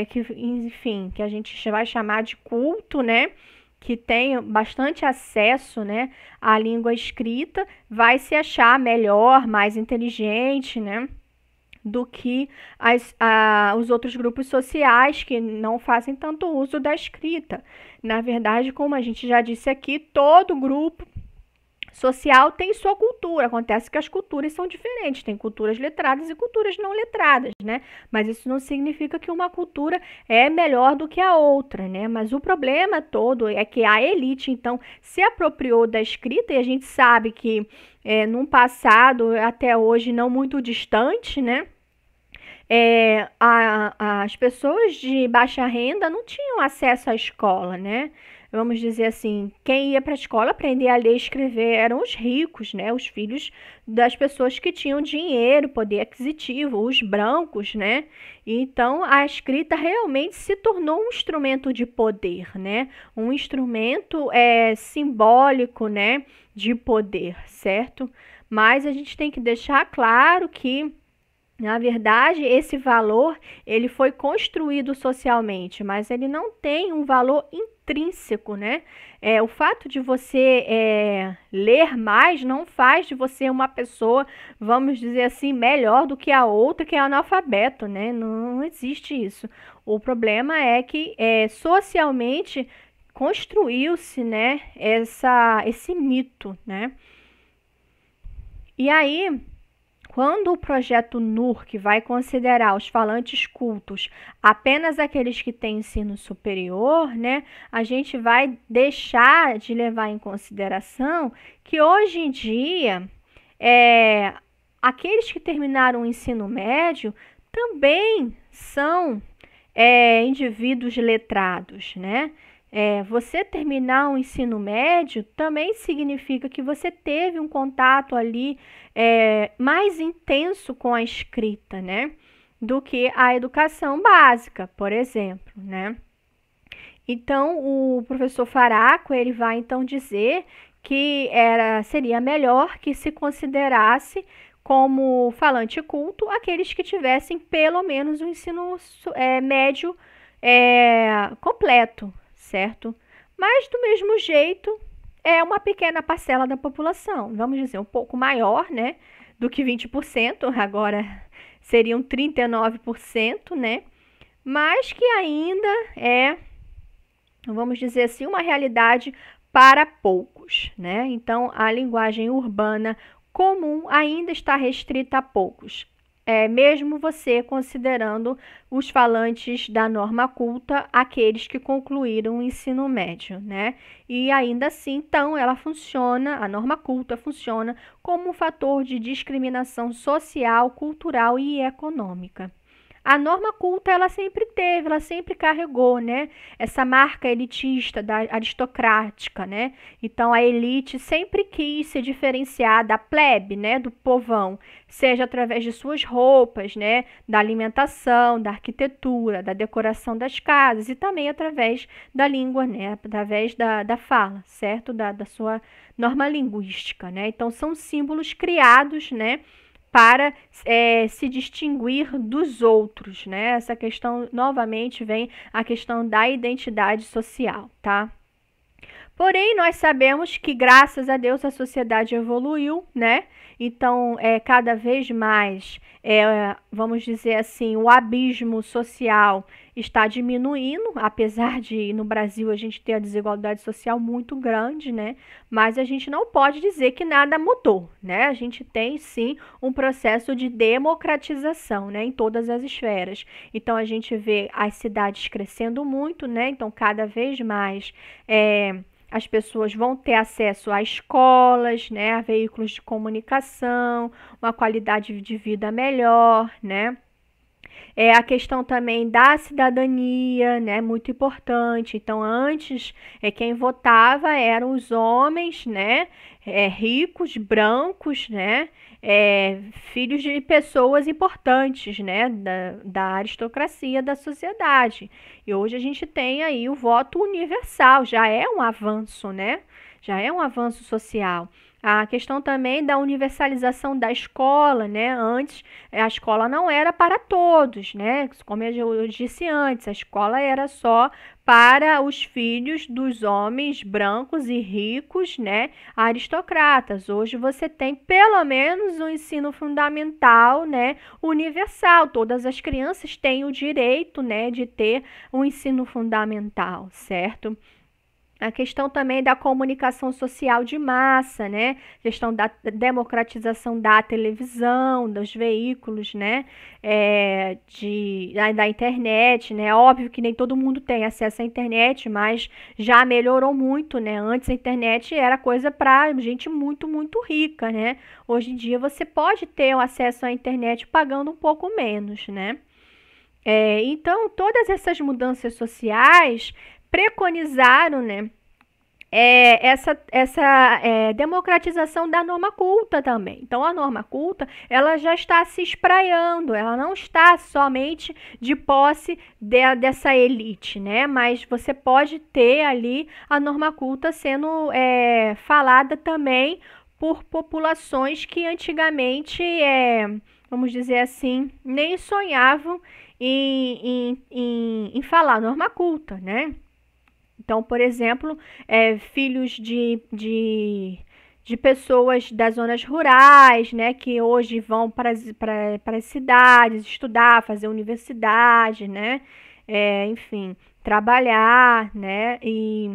que, enfim, que a gente vai chamar de culto, né? Que tem bastante acesso, né, à língua escrita, vai se achar melhor, mais inteligente, né? Do que os outros grupos sociais que não fazem tanto uso da escrita. Na verdade, como a gente já disse aqui, todo grupo social tem sua cultura. Acontece que as culturas são diferentes, tem culturas letradas e culturas não letradas, né? Mas isso não significa que uma cultura é melhor do que a outra, né? Mas o problema todo é que a elite, então, se apropriou da escrita, e a gente sabe que num passado, até hoje, não muito distante, né? As pessoas de baixa renda não tinham acesso à escola, né? Vamos dizer assim, quem ia para a escola aprender a ler e escrever eram os ricos, né? Os filhos das pessoas que tinham dinheiro, poder aquisitivo, os brancos, né? Então, a escrita realmente se tornou um instrumento de poder, né? Um instrumento simbólico, né? De poder, certo? Mas a gente tem que deixar claro que na verdade, esse valor ele foi construído socialmente, mas ele não tem um valor intrínseco, né? O fato de você ler mais não faz de você uma pessoa, vamos dizer assim, melhor do que a outra que é analfabeto, né? Não existe isso. O problema é que socialmente construiu-se, né, esse mito, né? E aí quando o projeto NUR, que vai considerar os falantes cultos apenas aqueles que têm ensino superior, né, a gente vai deixar de levar em consideração que hoje em dia aqueles que terminaram o ensino médio também são indivíduos letrados, né? Você terminar o ensino médio também significa que você teve um contato ali mais intenso com a escrita, né? Do que a educação básica, por exemplo, né? Então, o professor Faraco, ele vai então dizer que seria melhor que se considerasse como falante culto aqueles que tivessem pelo menos o ensino médio completo, certo? Mas do mesmo jeito, é uma pequena parcela da população, vamos dizer, um pouco maior, né, do que 20%, agora seriam 39%, né? Mas que ainda vamos dizer assim, uma realidade para poucos, né? Então, a linguagem urbana comum ainda está restrita a poucos. Mesmo você considerando os falantes da norma culta aqueles que concluíram o ensino médio, né? E ainda assim, então, ela funciona, a norma culta funciona como um fator de discriminação social, cultural e econômica. A norma culta ela sempre teve, ela sempre carregou, né? Essa marca elitista, aristocrática, né? Então a elite sempre quis se diferenciar da plebe, né? Do povão, seja através de suas roupas, né? Da alimentação, da arquitetura, da decoração das casas e também através da língua, né? Através da fala, certo? Da sua norma linguística, né? Então são símbolos criados, né? Para se distinguir dos outros, né? Essa questão, novamente, vem a questão da identidade social, tá? Porém, nós sabemos que, graças a Deus, a sociedade evoluiu, né? Então, cada vez mais, vamos dizer assim, o abismo social está diminuindo, apesar de no Brasil a gente ter a desigualdade social muito grande, né? Mas a gente não pode dizer que nada mudou, né? A gente tem sim um processo de democratização, né? Em todas as esferas. Então, a gente vê as cidades crescendo muito, né? Então, cada vez mais. As pessoas vão ter acesso a escolas, né, a veículos de comunicação, uma qualidade de vida melhor, né? A questão também da cidadania, né, muito importante. Então, antes, quem votava eram os homens, né, ricos, brancos, né, filhos de pessoas importantes, né, da aristocracia da sociedade. E hoje a gente tem aí o voto universal, já é um avanço, né? Já é um avanço social. A questão também da universalização da escola, né? Antes, a escola não era para todos, né? Como eu disse antes, a escola era só para os filhos dos homens brancos e ricos, né? Aristocratas. Hoje você tem pelo menos um ensino fundamental, né? Universal. Todas as crianças têm o direito, né? De ter um ensino fundamental, certo? A questão também da comunicação social de massa, né? A questão da democratização da televisão, dos veículos, né? Da internet, né? Óbvio que nem todo mundo tem acesso à internet, mas já melhorou muito, né? Antes a internet era coisa para gente muito, muito rica, né? Hoje em dia você pode ter o acesso à internet pagando um pouco menos, né? Então, todas essas mudanças sociais preconizaram, né, essa democratização da norma culta também. Então, a norma culta, ela já está se espraiando, ela não está somente de posse dessa elite, né? Mas você pode ter ali a norma culta sendo falada também por populações que antigamente, vamos dizer assim, nem sonhavam em falar norma culta, né? Então, por exemplo, filhos de pessoas das zonas rurais, né, que hoje vão para as cidades estudar, fazer universidade, né, enfim, trabalhar, né, e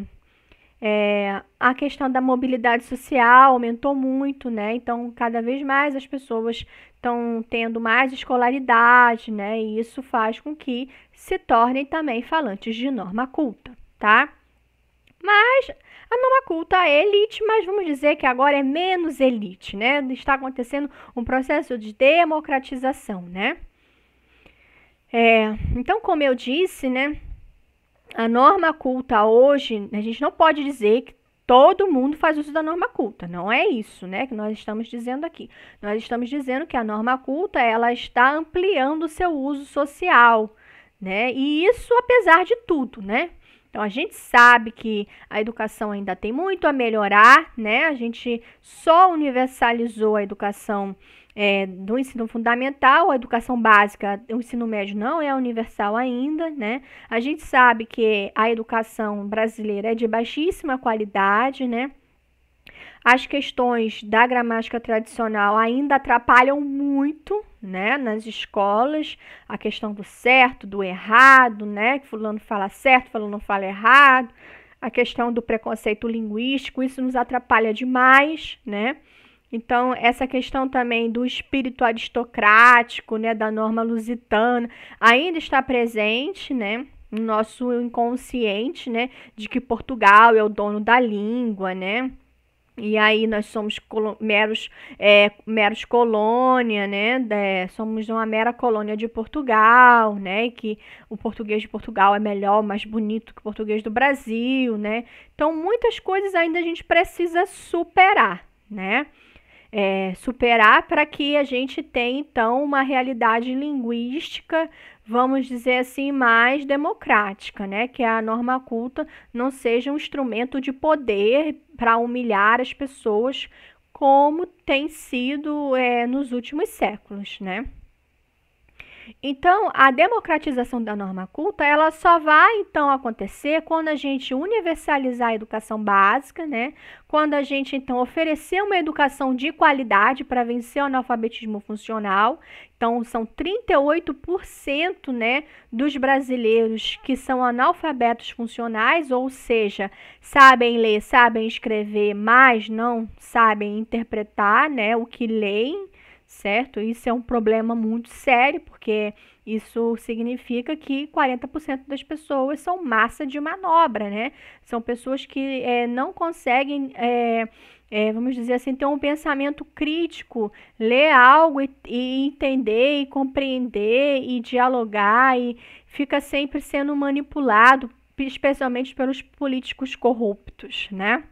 a questão da mobilidade social aumentou muito, né, então cada vez mais as pessoas estão tendo mais escolaridade, né, e isso faz com que se tornem também falantes de norma culta, tá? Mas a norma culta é elite, mas vamos dizer que agora é menos elite, né? Está acontecendo um processo de democratização, né? Então, como eu disse, né? A norma culta hoje, a gente não pode dizer que todo mundo faz uso da norma culta. Não é isso, né, que nós estamos dizendo aqui. Nós estamos dizendo que a norma culta, ela está ampliando o seu uso social, né? E isso apesar de tudo, né? Então, a gente sabe que a educação ainda tem muito a melhorar, né? A gente só universalizou a educação do ensino fundamental, a educação básica, o ensino médio não é universal ainda, né? A gente sabe que a educação brasileira é de baixíssima qualidade, né? As questões da gramática tradicional ainda atrapalham muito, né, nas escolas, a questão do certo, do errado, né, que fulano fala certo, fulano fala errado, a questão do preconceito linguístico, isso nos atrapalha demais, né? Então, essa questão também do espírito aristocrático, né, da norma lusitana, ainda está presente, né, no nosso inconsciente, né, de que Portugal é o dono da língua, né? E aí nós somos meros colônia, né? Somos uma mera colônia de Portugal, né? E que o português de Portugal é melhor, mais bonito que o português do Brasil, né? Então, muitas coisas ainda a gente precisa superar, né? Superar para que a gente tenha, então, uma realidade linguística, vamos dizer assim, mais democrática, né? Que a norma culta não seja um instrumento de poder para humilhar as pessoas, como tem sido nos últimos séculos, né? Então, a democratização da norma culta, ela só vai então acontecer quando a gente universalizar a educação básica, né? Quando a gente então oferecer uma educação de qualidade para vencer o analfabetismo funcional. Então, são 38%, né, dos brasileiros que são analfabetos funcionais, ou seja, sabem ler, sabem escrever, mas não sabem interpretar, né, o que leem, certo? Isso é um problema muito sério, porque isso significa que 40% das pessoas são massa de manobra, né? São pessoas que não conseguem, vamos dizer assim, ter um pensamento crítico, ler algo e entender e compreender e dialogar e fica sempre sendo manipulado, especialmente pelos políticos corruptos, né?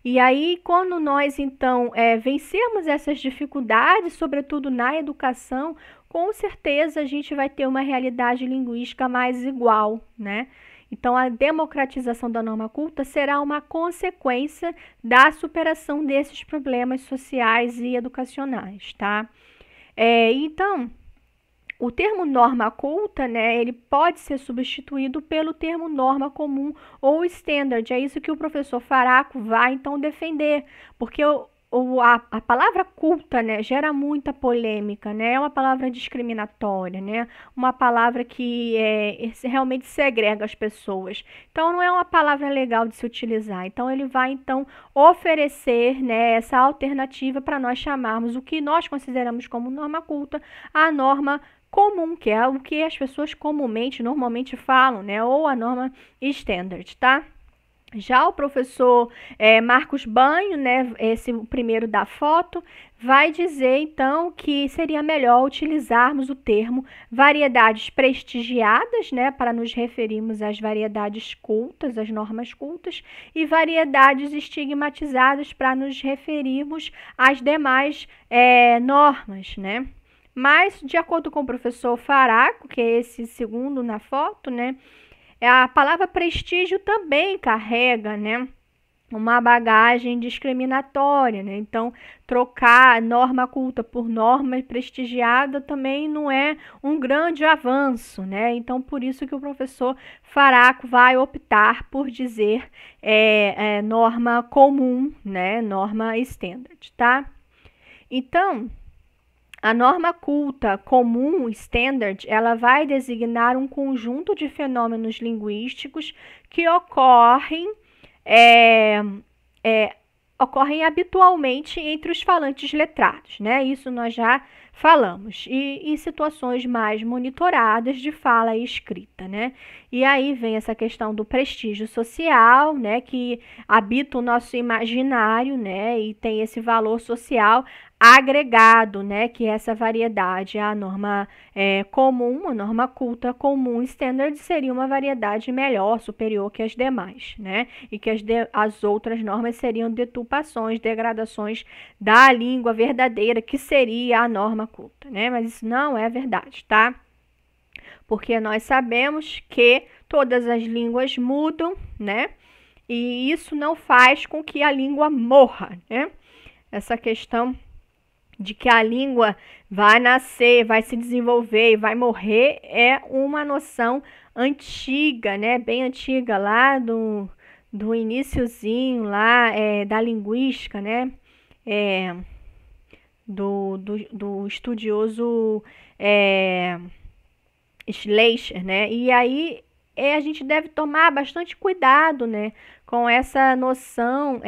E aí, quando nós, então, vencermos essas dificuldades, sobretudo na educação, com certeza a gente vai ter uma realidade linguística mais igual, né? Então, a democratização da norma culta será uma consequência da superação desses problemas sociais e educacionais, tá? Então, o termo norma culta, né, ele pode ser substituído pelo termo norma comum ou standard. É isso que o professor Faraco vai então defender, porque a palavra culta, né, gera muita polêmica, né, é uma palavra discriminatória, né, uma palavra que realmente segrega as pessoas. Então, não é uma palavra legal de se utilizar. Então, ele vai então oferecer, né, essa alternativa para nós chamarmos o que nós consideramos como norma culta, a norma comum, que é o que as pessoas comumente, normalmente falam, né? Ou a norma standard, tá? Já o professor Marcos Banho, né, esse o primeiro da foto, vai dizer então que seria melhor utilizarmos o termo variedades prestigiadas, né, para nos referirmos às variedades cultas, às normas cultas, e variedades estigmatizadas para nos referirmos às demais normas, né? Mas, de acordo com o professor Faraco, que é esse segundo na foto, né, a palavra prestígio também carrega, né, uma bagagem discriminatória, né? Então, trocar norma culta por norma prestigiada também não é um grande avanço, né? Então, por isso que o professor Faraco vai optar por dizer norma comum, né? Norma standard, tá? Então, a norma culta comum, standard, ela vai designar um conjunto de fenômenos linguísticos que é, ocorrem habitualmente entre os falantes letrados, né? Isso nós já falamos. E em situações mais monitoradas de fala e escrita, né? E aí vem essa questão do prestígio social, né? Que habita o nosso imaginário, né? E tem esse valor social agregado, né, que essa variedade, a norma comum, a norma culta comum standard seria uma variedade melhor, superior que as demais, né, e que as outras normas seriam deturpações, degradações da língua verdadeira, que seria a norma culta, né, mas isso não é verdade, tá? Porque nós sabemos que todas as línguas mudam, né, e isso não faz com que a língua morra, né, essa questão de que a língua vai nascer, vai se desenvolver e vai morrer é uma noção antiga, né? Bem antiga, lá do iniciozinho lá da linguística, né? Do estudioso Schleicher, né? E aí a gente deve tomar bastante cuidado, né? Com essa noção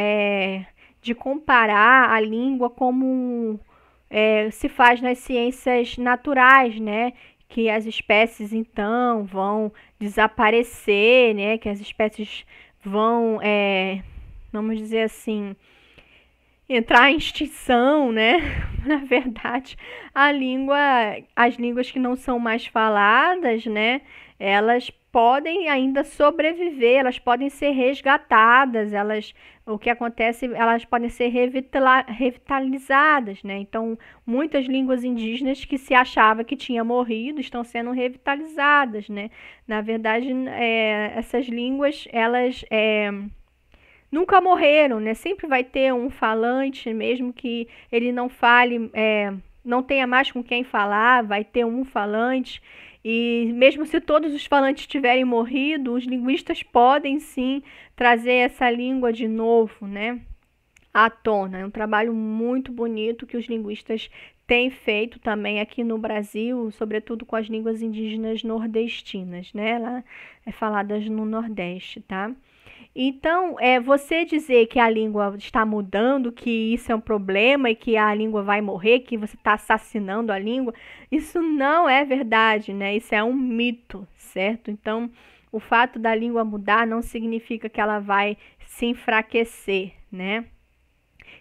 de comparar a língua como se faz nas ciências naturais, né? Que as espécies então vão desaparecer, né? Que as espécies vão, vamos dizer assim, entrar em extinção, né? Na verdade, as línguas que não são mais faladas, né? Elas podem ainda sobreviver, elas podem ser resgatadas, o que acontece, elas podem ser revitalizadas, né? Então, muitas línguas indígenas que se achava que tinha morrido estão sendo revitalizadas, né? Na verdade, essas línguas, elas nunca morreram, né? Sempre vai ter um falante, mesmo que ele não fale não tenha mais com quem falar, vai ter um falante. E mesmo se todos os falantes tiverem morrido, os linguistas podem sim trazer essa língua de novo, né, à tona. É um trabalho muito bonito que os linguistas têm feito também aqui no Brasil, sobretudo com as línguas indígenas nordestinas, né, lá faladas no Nordeste, tá? Então, você dizer que a língua está mudando, que isso é um problema e que a língua vai morrer, que você está assassinando a língua, isso não é verdade, né? Isso é um mito, certo? Então, o fato da língua mudar não significa que ela vai se enfraquecer, né?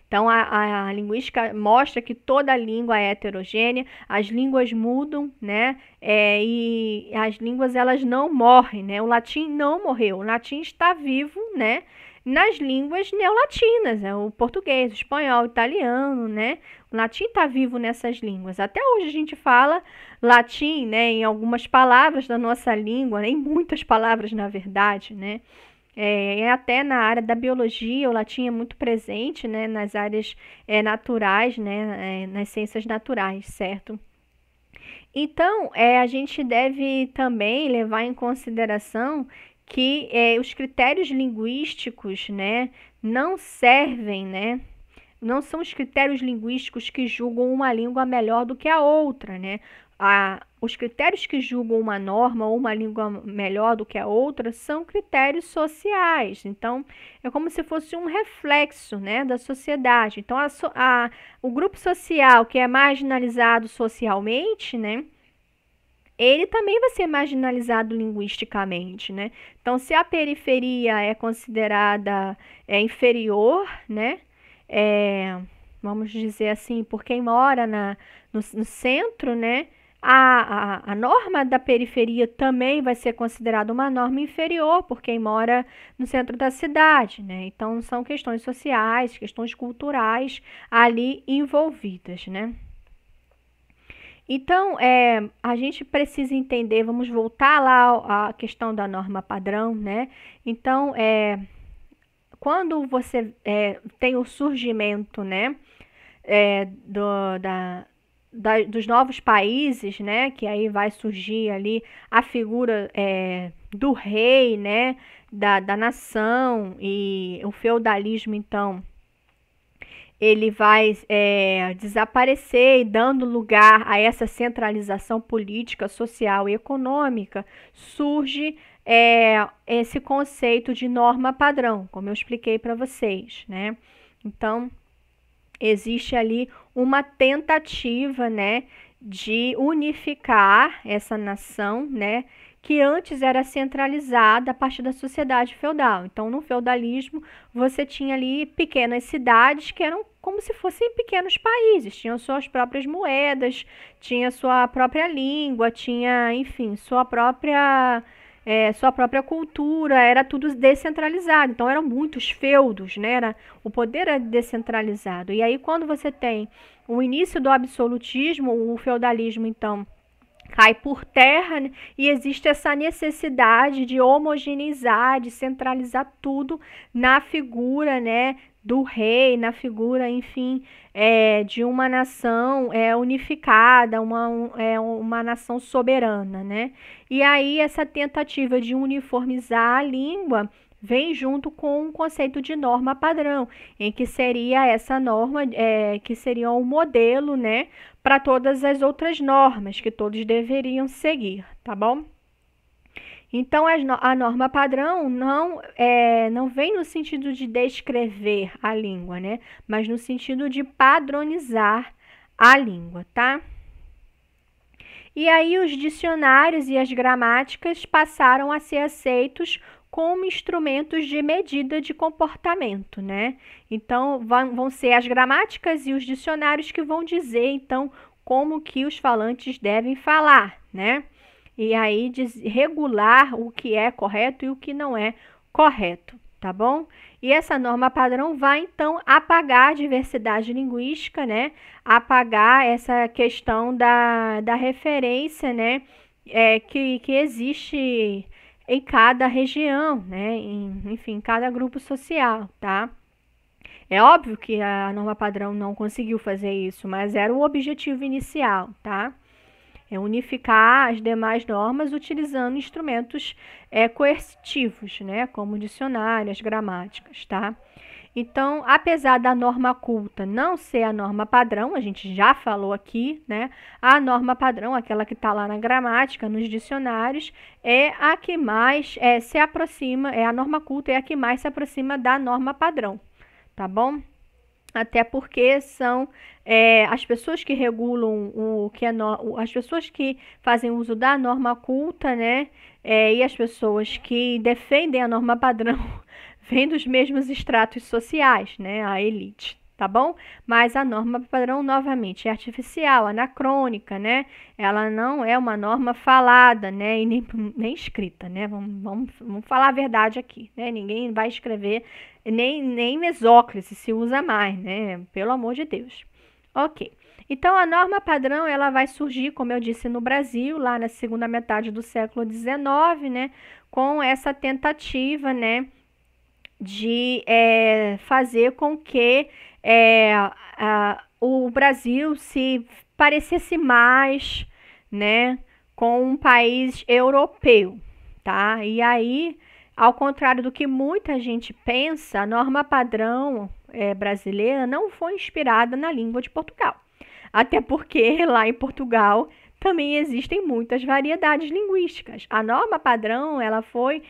Então, a linguística mostra que toda língua é heterogênea, as línguas mudam, né? E as línguas elas não morrem, né? O latim não morreu, o latim está vivo, né? Nas línguas neolatinas, né? O português, o espanhol, o italiano, né? O latim está vivo nessas línguas. Até hoje a gente fala latim, né? Em algumas palavras da nossa língua, né? Em muitas palavras, na verdade, né? Até na área da biologia, o latim é muito presente, né, nas áreas naturais, né, nas ciências naturais, certo? Então, a gente deve também levar em consideração que os critérios linguísticos, né, não servem, né, não são os critérios linguísticos que julgam uma língua melhor do que a outra, né? Os critérios que julgam uma norma ou uma língua melhor do que a outra são critérios sociais. Então, é como se fosse um reflexo, né, da sociedade. Então, o grupo social que é marginalizado socialmente, né, ele também vai ser marginalizado linguisticamente, né? Então, se a periferia é considerada inferior, né? É, vamos dizer assim, por quem mora no centro, né? A norma da periferia também vai ser considerada uma norma inferior por quem mora no centro da cidade, né? Então, são questões sociais, questões culturais ali envolvidas, né? Então, a gente precisa entender, vamos voltar lá à questão da norma padrão, né? Então, quando você tem o surgimento, né, dos novos países, né, que aí vai surgir ali a figura do rei, né, da nação e o feudalismo, então, ele vai desaparecer e dando lugar a essa centralização política, social e econômica, surge esse conceito de norma padrão, como eu expliquei para vocês, né? Então, existe ali uma tentativa, né, de unificar essa nação, né, que antes era centralizada a partir da sociedade feudal. Então, no feudalismo, você tinha ali pequenas cidades que eram como se fossem pequenos países, tinham suas próprias moedas, tinha sua própria língua, tinha, enfim, sua própria cultura, era tudo descentralizado. Então, eram muitos feudos, né? O poder era descentralizado. E aí, quando você tem o início do absolutismo, o feudalismo, então, cai por terra, né? E existe essa necessidade de homogeneizar, de centralizar tudo na figura, né, do rei, na figura, enfim, de uma nação unificada, uma nação soberana, né? E aí essa tentativa de uniformizar a língua vem junto com o conceito de norma padrão, em que seria essa norma, que seria um modelo, né, para todas as outras normas que todos deveriam seguir, tá bom? Então, a norma padrão não vem no sentido de descrever a língua, né? Mas no sentido de padronizar a língua, tá? E aí os dicionários e as gramáticas passaram a ser aceitos como instrumentos de medida de comportamento, né? Então, vão ser as gramáticas e os dicionários que vão dizer, então, como que os falantes devem falar, né? E aí regular o que é correto e o que não é correto, tá bom? E essa norma padrão vai então apagar a diversidade linguística, né? Apagar essa questão da referência, né? Que existe em cada região, né? Enfim, em cada grupo social, tá? É óbvio que a norma padrão não conseguiu fazer isso, mas era o objetivo inicial, tá? É unificar as demais normas utilizando instrumentos coercitivos, né? Como dicionários, gramáticas, tá? Então, apesar da norma culta não ser a norma padrão, a gente já falou aqui, né? A norma padrão, aquela que está lá na gramática, nos dicionários, é a que mais se aproxima, a norma culta é a que mais se aproxima da norma padrão, tá bom? Até porque são as pessoas que regulam o que é as pessoas que fazem uso da norma culta, né? E as pessoas que defendem a norma padrão vêm dos mesmos estratos sociais, né? A elite, tá bom? Mas a norma padrão, novamente, é artificial, anacrônica, né? Ela não é uma norma falada, né? E nem escrita, né? Vamos falar a verdade aqui, né? Ninguém vai escrever, nem Mesóclise se usa mais, né? Pelo amor de Deus. Ok. Então, a norma padrão, ela vai surgir, como eu disse, no Brasil, lá na segunda metade do século XIX, né? Com essa tentativa, né? De fazer com que o Brasil se parecesse mais, né, com um país europeu, tá? E aí, ao contrário do que muita gente pensa, a norma padrão brasileira não foi inspirada na língua de Portugal. Até porque lá em Portugal também existem muitas variedades linguísticas. A norma padrão ela foi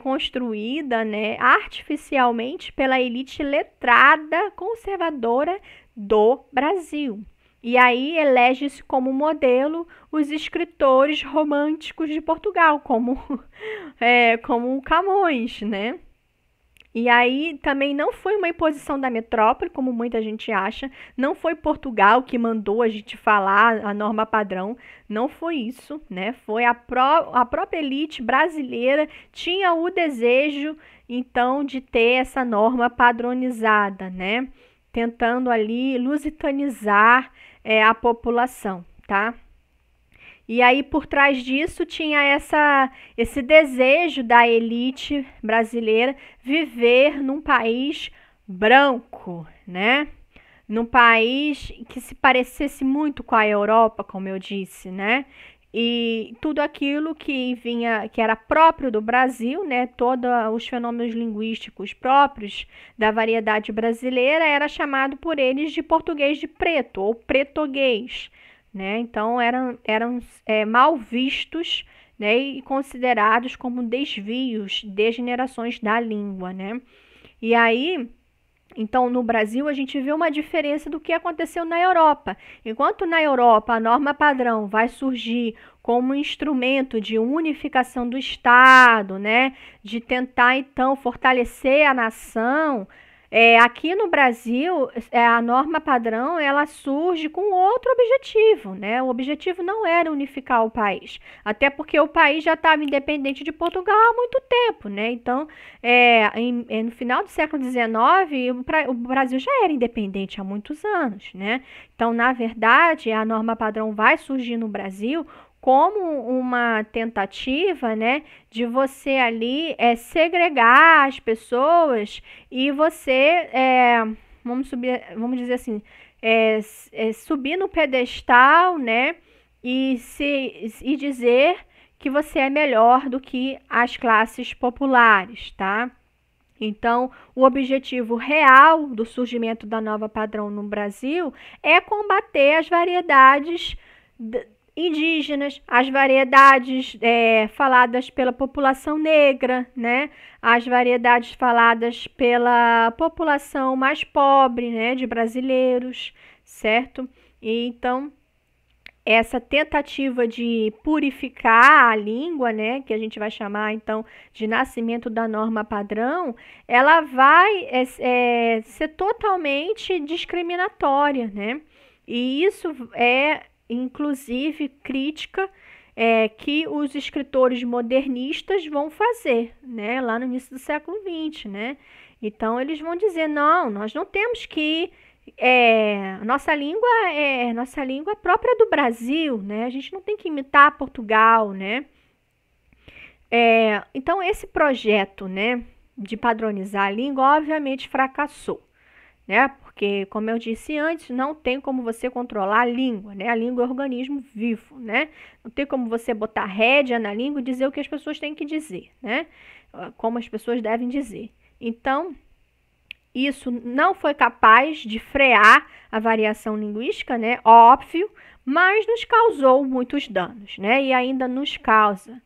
construída, né, artificialmente pela elite letrada conservadora do Brasil. E aí elege-se como modelo os escritores românticos de Portugal, como Camões, né? E aí também não foi uma imposição da metrópole, como muita gente acha, não foi Portugal que mandou a gente falar a norma padrão, não foi isso, né? Foi a própria elite brasileira tinha o desejo, então, de ter essa norma padronizada, né? Tentando ali lusitanizar a população, tá? E aí, por trás disso, tinha esse desejo da elite brasileira viver num país branco, né? Num país que se parecesse muito com a Europa, como eu disse, né? E tudo aquilo que vinha, que era próprio do Brasil, né? Todos os fenômenos linguísticos próprios da variedade brasileira era chamado por eles de português de preto ou pretoguês, né? Então eram mal vistos, né? E considerados como desvios, degenerações da língua, né? E aí, então, no Brasil, a gente vê uma diferença do que aconteceu na Europa. Enquanto na Europa a norma padrão vai surgir como instrumento de unificação do Estado, né? De tentar, então, fortalecer a nação. Aqui no Brasil, a norma padrão ela surge com outro objetivo, né? O objetivo não era unificar o país, até porque o país já estava independente de Portugal há muito tempo, né? Então, no final do século XIX, o Brasil já era independente há muitos anos, né? Então, na verdade, a norma padrão vai surgir no Brasil como uma tentativa, né, de você ali segregar as pessoas e você, vamos dizer assim, subir no pedestal, né, e dizer que você é melhor do que as classes populares, tá? Então, o objetivo real do surgimento da nova padrão no Brasil é combater as variedades indígenas, as variedades faladas pela população negra, né? As variedades faladas pela população mais pobre, né? De brasileiros, certo? E então, essa tentativa de purificar a língua, né, que a gente vai chamar então de nascimento da norma padrão, ela vai ser totalmente discriminatória, né? E isso é, inclusive, crítica que os escritores modernistas vão fazer, né, lá no início do século XX, né? Então eles vão dizer, não, nós não temos que nossa língua é própria do Brasil, né? A gente não tem que imitar Portugal, né? Então esse projeto, né, de padronizar a língua, obviamente fracassou, né? Porque, como eu disse antes, não tem como você controlar a língua, né? A língua é um organismo vivo, né? Não tem como você botar rédea na língua e dizer o que as pessoas têm que dizer, né? Como as pessoas devem dizer. Então, isso não foi capaz de frear a variação linguística, né? Óbvio, mas nos causou muitos danos, né? E ainda nos causa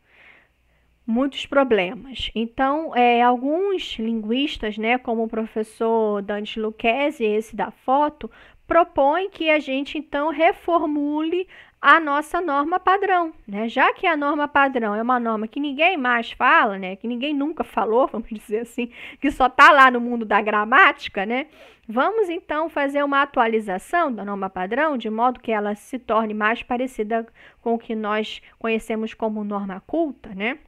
muitos problemas. Então, alguns linguistas, né, como o professor Dante Lucchesi, esse da foto, propõem que a gente então reformule a nossa norma padrão, né? Já que a norma padrão é uma norma que ninguém mais fala, né, que ninguém nunca falou, vamos dizer assim, que só está lá no mundo da gramática, né? Vamos então fazer uma atualização da norma padrão de modo que ela se torne mais parecida com o que nós conhecemos como norma culta, né?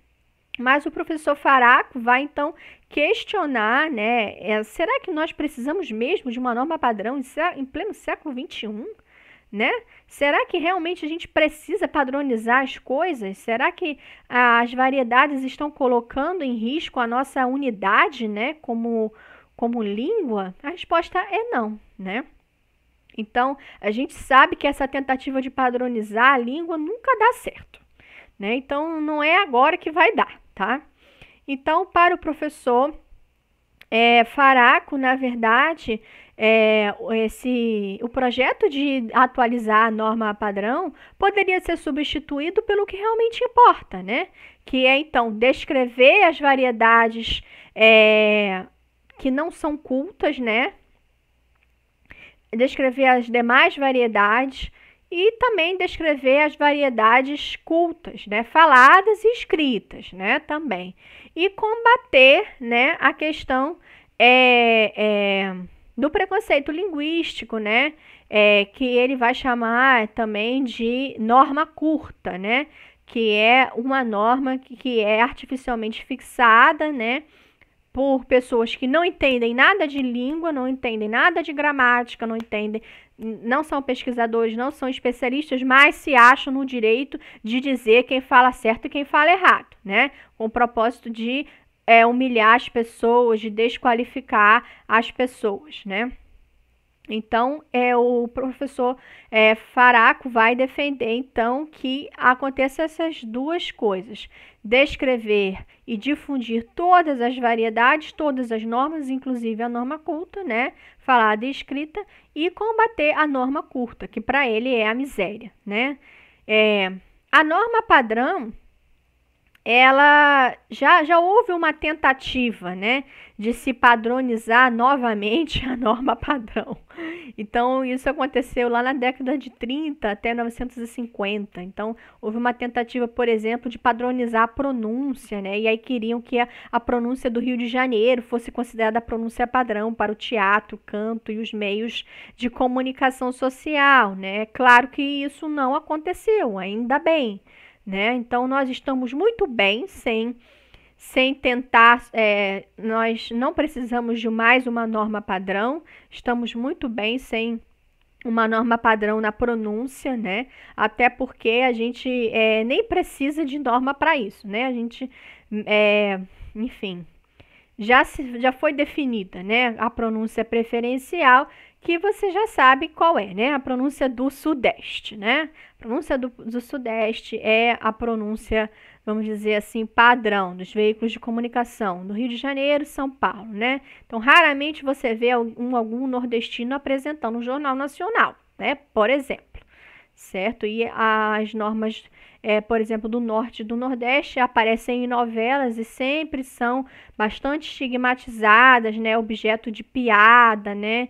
Mas o professor Faraco vai então questionar, né? Será que nós precisamos mesmo de uma norma padrão em pleno século XXI? Né? Será que realmente a gente precisa padronizar as coisas? Será que as variedades estão colocando em risco a nossa unidade, né? Como língua? A resposta é não, né? Então, a gente sabe que essa tentativa de padronizar a língua nunca dá certo, né? Então, não é agora que vai dar, tá? Então, para o professor Faraco, na verdade, o projeto de atualizar a norma padrão poderia ser substituído pelo que realmente importa, né? Que é, então, descrever as variedades que não são cultas, né? Descrever as demais variedades e também descrever as variedades cultas, né, faladas e escritas, né, também. E combater, né, a questão do preconceito linguístico, né, que ele vai chamar também de norma curta, né, que é uma norma que é artificialmente fixada, né, por pessoas que não entendem nada de língua, não entendem nada de gramática, não são pesquisadores, não são especialistas, mas se acham no direito de dizer quem fala certo e quem fala errado, né? Com o propósito de humilhar as pessoas, de desqualificar as pessoas, né? Então, o professor Faraco vai defender, então, que aconteça essas duas coisas. Descrever e difundir todas as variedades, todas as normas, inclusive a norma culta, né? Falada e escrita, e combater a norma curta, que para ele é a miséria, né? A norma padrão, ela já houve uma tentativa, né, de se padronizar novamente a norma padrão. Então, isso aconteceu lá na década de 30 até 1950. Então, houve uma tentativa, por exemplo, de padronizar a pronúncia, né? E aí queriam que a pronúncia do Rio de Janeiro fosse considerada a pronúncia padrão para o teatro, canto e os meios de comunicação social, né? Claro que isso não aconteceu, ainda bem, né? Então, nós estamos muito bem sem tentar, nós não precisamos de mais uma norma padrão, estamos muito bem sem uma norma padrão na pronúncia, né? Até porque a gente nem precisa de norma para isso, né? A gente, enfim, já foi definida, né? A pronúncia preferencial, que você já sabe qual é, né? A pronúncia do Sudeste, né? A pronúncia do Sudeste é a pronúncia, vamos dizer assim, padrão dos veículos de comunicação do Rio de Janeiro e São Paulo, né? Então, raramente você vê algum nordestino apresentando um jornal nacional, né? Por exemplo, certo? E as normas, por exemplo, do Norte e do Nordeste aparecem em novelas e sempre são bastante estigmatizadas, né? Objeto de piada, né?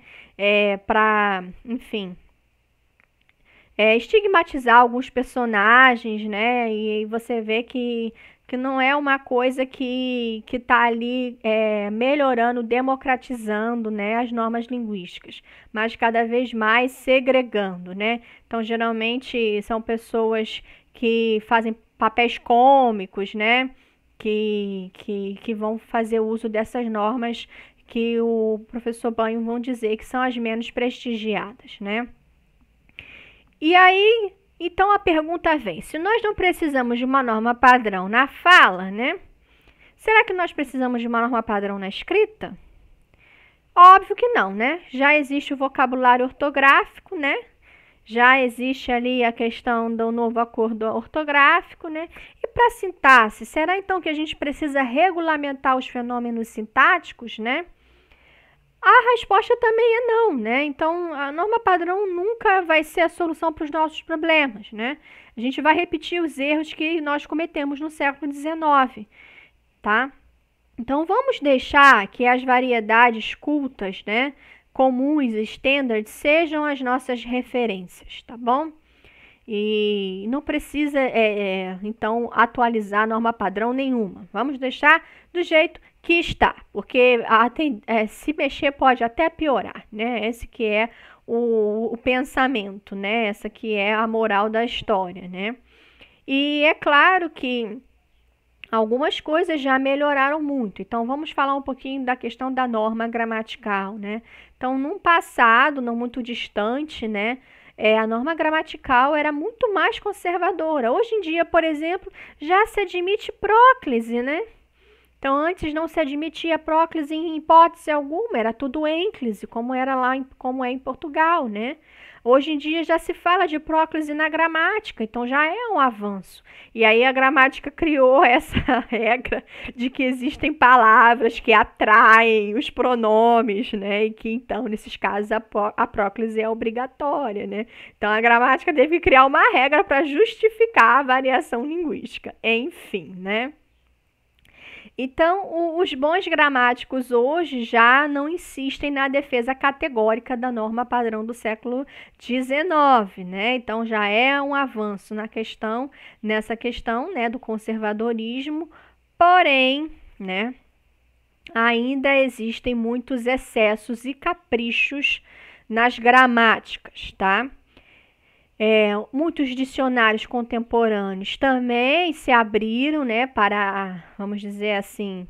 Para, enfim, estigmatizar alguns personagens, né? E você vê que não é uma coisa que está ali melhorando, democratizando, né, as normas linguísticas, mas cada vez mais segregando, né? Então, geralmente são pessoas que fazem papéis cômicos, né? Que vão fazer uso dessas normas que o professor Banho vão dizer que são as menos prestigiadas, né? E aí, então a pergunta vem, se nós não precisamos de uma norma padrão na fala, né? Será que nós precisamos de uma norma padrão na escrita? Óbvio que não, né? Já existe o vocabulário ortográfico, né? Já existe ali a questão do novo acordo ortográfico, né? E para sintaxe, será então que a gente precisa regulamentar os fenômenos sintáticos, né? A resposta também é não, né? Então, a norma padrão nunca vai ser a solução para os nossos problemas, né? A gente vai repetir os erros que nós cometemos no século XIX, tá? Então, vamos deixar que as variedades cultas, né, comuns, standard, sejam as nossas referências, tá bom? E não precisa, então, atualizar a norma padrão nenhuma. Vamos deixar do jeito que está, porque se mexer pode até piorar, né? Esse que é o pensamento, né? Essa que é a moral da história, né? E é claro que algumas coisas já melhoraram muito. Então, vamos falar um pouquinho da questão da norma gramatical, né? Então, num passado não muito distante, né? A norma gramatical era muito mais conservadora. Hoje em dia, por exemplo, já se admite próclise, né? Então, antes não se admitia próclise em hipótese alguma, era tudo ênclise, como era lá, como é em Portugal, né? Hoje em dia já se fala de próclise na gramática, então já é um avanço. E aí a gramática criou essa regra de que existem palavras que atraem os pronomes, né? E que então, nesses casos, a próclise é obrigatória, né? Então a gramática teve que criar uma regra para justificar a variação linguística. Enfim, né? Então, os bons gramáticos hoje já não insistem na defesa categórica da norma padrão do século XIX, né? Então, já é um avanço nessa questão, né, do conservadorismo, porém, né, ainda existem muitos excessos e caprichos nas gramáticas, tá? Muitos dicionários contemporâneos também se abriram, né, para, vamos dizer assim,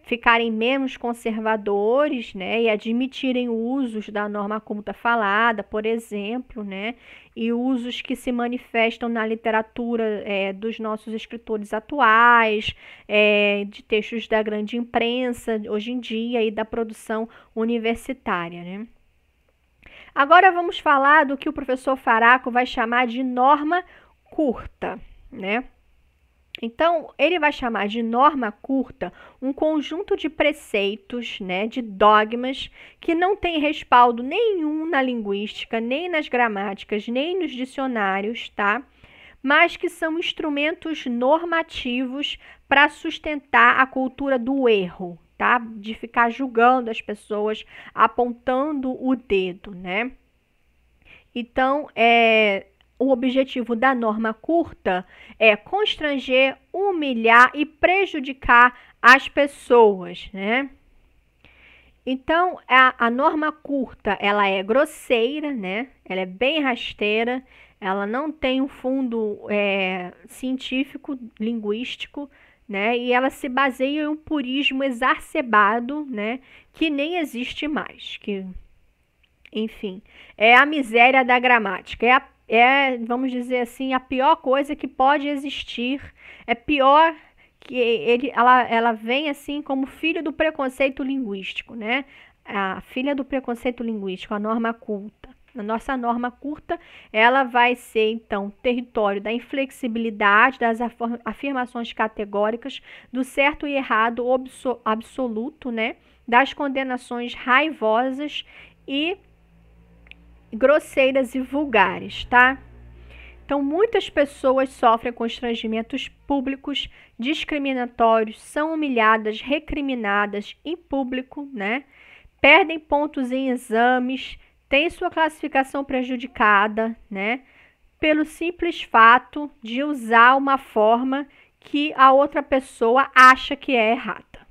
ficarem menos conservadores, né, e admitirem usos da norma culta falada, por exemplo, né, e usos que se manifestam na literatura dos nossos escritores atuais, de textos da grande imprensa hoje em dia e da produção universitária, né. Agora vamos falar do que o professor Faraco vai chamar de norma curta, né? Então, ele vai chamar de norma curta um conjunto de preceitos, né, de dogmas, que não tem respaldo nenhum na linguística, nem nas gramáticas, nem nos dicionários, tá? Mas que são instrumentos normativos para sustentar a cultura do erro, tá? De ficar julgando as pessoas, apontando o dedo, né? Então, o objetivo da norma curta é constranger, humilhar e prejudicar as pessoas, né? Então, a norma curta, ela é grosseira, né? Ela é bem rasteira, ela não tem um fundo científico, linguístico, né? E ela se baseia em um purismo exacerbado, né? Que nem existe mais, que, enfim, é a miséria da gramática, vamos dizer assim, a pior coisa que pode existir, é pior que ela vem assim como filho do preconceito linguístico, né? A filha do preconceito linguístico, a norma culta. A nossa norma curta, ela vai ser, então, território da inflexibilidade, das afirmações categóricas, do certo e errado absoluto, né? Das condenações raivosas e grosseiras e vulgares, tá? Então, muitas pessoas sofrem constrangimentos públicos discriminatórios, são humilhadas, recriminadas em público, né? Perdem pontos em exames, têm sua classificação prejudicada, né? Pelo simples fato de usar uma forma que a outra pessoa acha que é errada,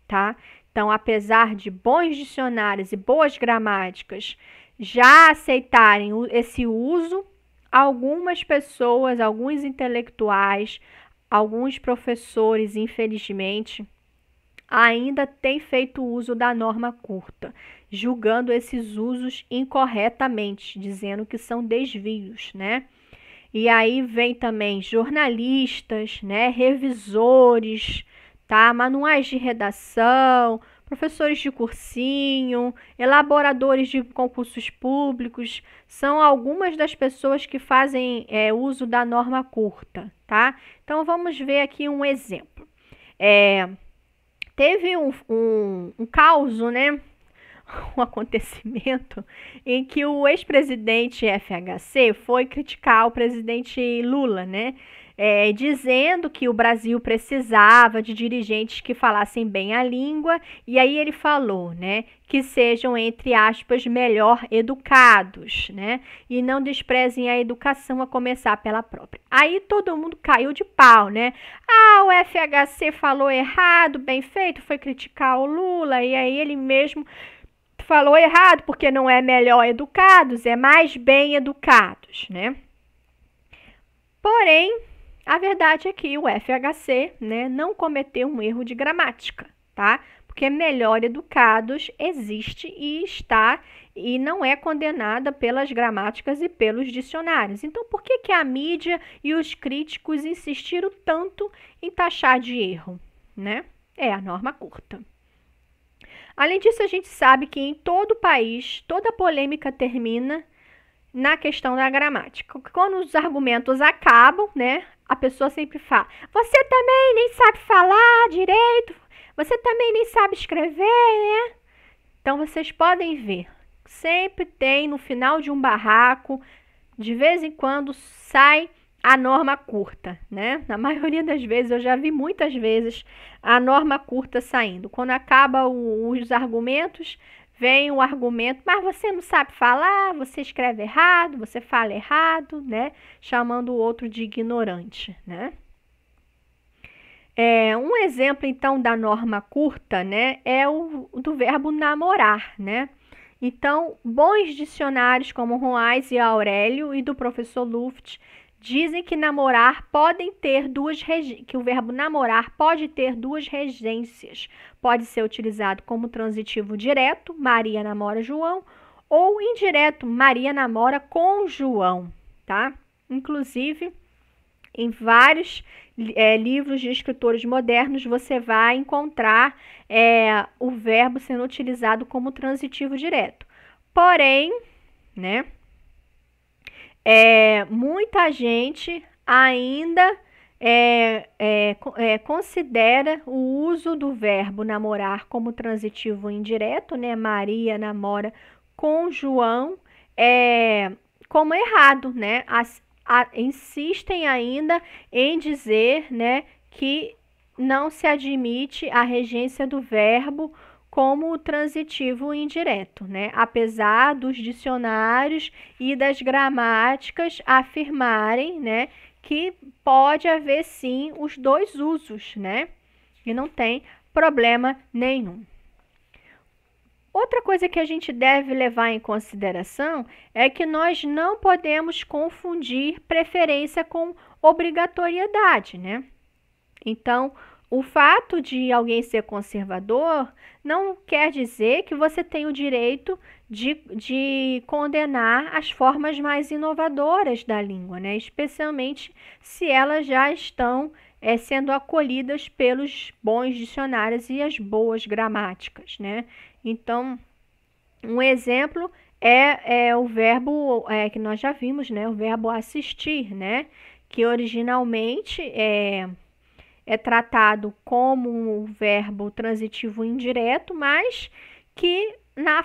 tá? Então, apesar de bons dicionários e boas gramáticas já aceitarem esse uso, algumas pessoas, alguns intelectuais, alguns professores, infelizmente, ainda têm feito uso da norma curta, julgando esses usos incorretamente, dizendo que são desvios, né? E aí vem também jornalistas, né, revisores, tá? Manuais de redação, professores de cursinho, elaboradores de concursos públicos, são algumas das pessoas que fazem uso da norma curta, tá? Então, vamos ver aqui um exemplo. Teve um caso, né? Um acontecimento em que o ex-presidente FHC foi criticar o presidente Lula, né? Dizendo que o Brasil precisava de dirigentes que falassem bem a língua, e aí ele falou, né, que sejam, entre aspas, melhor educados, né, e não desprezem a educação, a começar pela própria. Aí todo mundo caiu de pau, né? O FHC falou errado, bem feito, foi criticar o Lula, e aí ele mesmo falou errado, porque não é melhor educados, é mais bem educados, né? Porém, a verdade é que o FHC, né, não cometeu um erro de gramática, tá? Porque melhor educados existe e está e não é condenada pelas gramáticas e pelos dicionários. Então, por que a mídia e os críticos insistiram tanto em taxar de erro, né? É a norma curta. Além disso, a gente sabe que em todo o país, toda polêmica termina na questão da gramática. Quando os argumentos acabam, né, a pessoa sempre fala: você também nem sabe falar direito, você também nem sabe escrever, né? Então, vocês podem ver, sempre tem no final de um barraco, de vez em quando sai a norma curta, né? Na maioria das vezes, eu já vi muitas vezes a norma curta saindo. Quando acaba os argumentos, vem o argumento: mas você não sabe falar, você escreve errado, você fala errado, né? Chamando o outro de ignorante, né? Um exemplo, então, da norma curta, né, é o do verbo namorar, né? Então, bons dicionários como Ruais e Aurélio e do professor Luft dizem que namorar podem ter que o verbo namorar pode ter duas regências. Pode ser utilizado como transitivo direto, Maria namora João, ou indireto, Maria namora com João, tá? Inclusive, em vários livros de escritores modernos, você vai encontrar o verbo sendo utilizado como transitivo direto. Porém, né, muita gente ainda considera o uso do verbo namorar como transitivo indireto, né? Maria namora com João, como errado, né? Insistem ainda em dizer, né, que não se admite a regência do verbo como transitivo indireto, né? Apesar dos dicionários e das gramáticas afirmarem, né, que pode haver sim os dois usos, né? E não tem problema nenhum. Outra coisa que a gente deve levar em consideração é que nós não podemos confundir preferência com obrigatoriedade, né? Então, o fato de alguém ser conservador não quer dizer que você tem o direito de condenar as formas mais inovadoras da língua, né? Especialmente se elas já estão sendo acolhidas pelos bons dicionários e as boas gramáticas, né? Então, um exemplo é o verbo que nós já vimos, né? O verbo assistir, né? Que originalmente é tratado como um verbo transitivo indireto, mas que na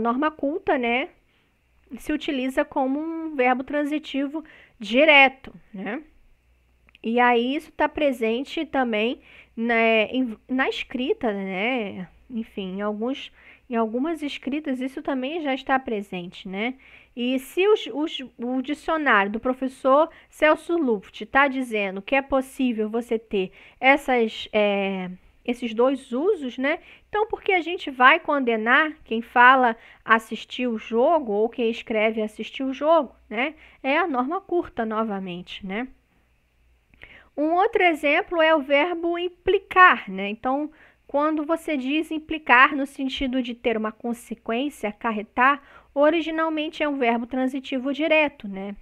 norma culta, né, se utiliza como um verbo transitivo direto, né? E aí isso está presente também na escrita, né? Enfim, em algumas escritas isso também já está presente, né? E se o dicionário do professor Celso Luft está dizendo que é possível você ter esses dois usos, né? Então, por que a gente vai condenar quem fala assistir o jogo ou quem escreve assistir o jogo, né? É a norma curta novamente, né? Um outro exemplo é o verbo implicar, né? Então, quando você diz implicar no sentido de ter uma consequência, acarretar, originalmente é um verbo transitivo direto, né?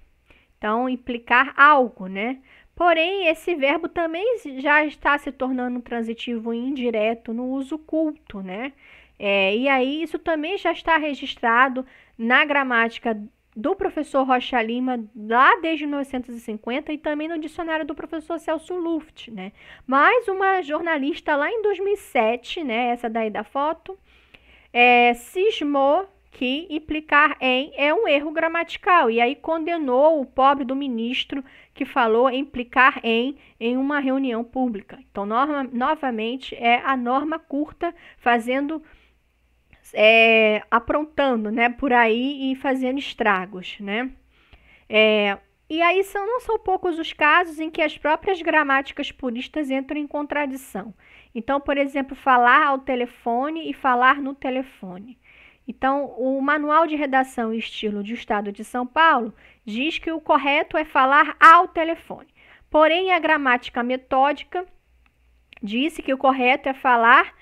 Então, implicar algo, né? Porém, esse verbo também já está se tornando um transitivo indireto no uso culto, né? E aí isso também já está registrado na gramática do professor Rocha Lima lá desde 1950 e também no dicionário do professor Celso Luft, né? Mas uma jornalista lá em 2007, né, essa daí da foto, cismou que implicar em é um erro gramatical e aí condenou o pobre do ministro que falou implicar em uma reunião pública. Então, novamente, é a norma curta fazendo, aprontando, né, por aí e fazendo estragos, né? E aí não são poucos os casos em que as próprias gramáticas puristas entram em contradição. Então, por exemplo, falar ao telefone e falar no telefone. Então, o Manual de Redação e Estilo do Estado de São Paulo diz que o correto é falar ao telefone. Porém, a gramática metódica disse que o correto é falar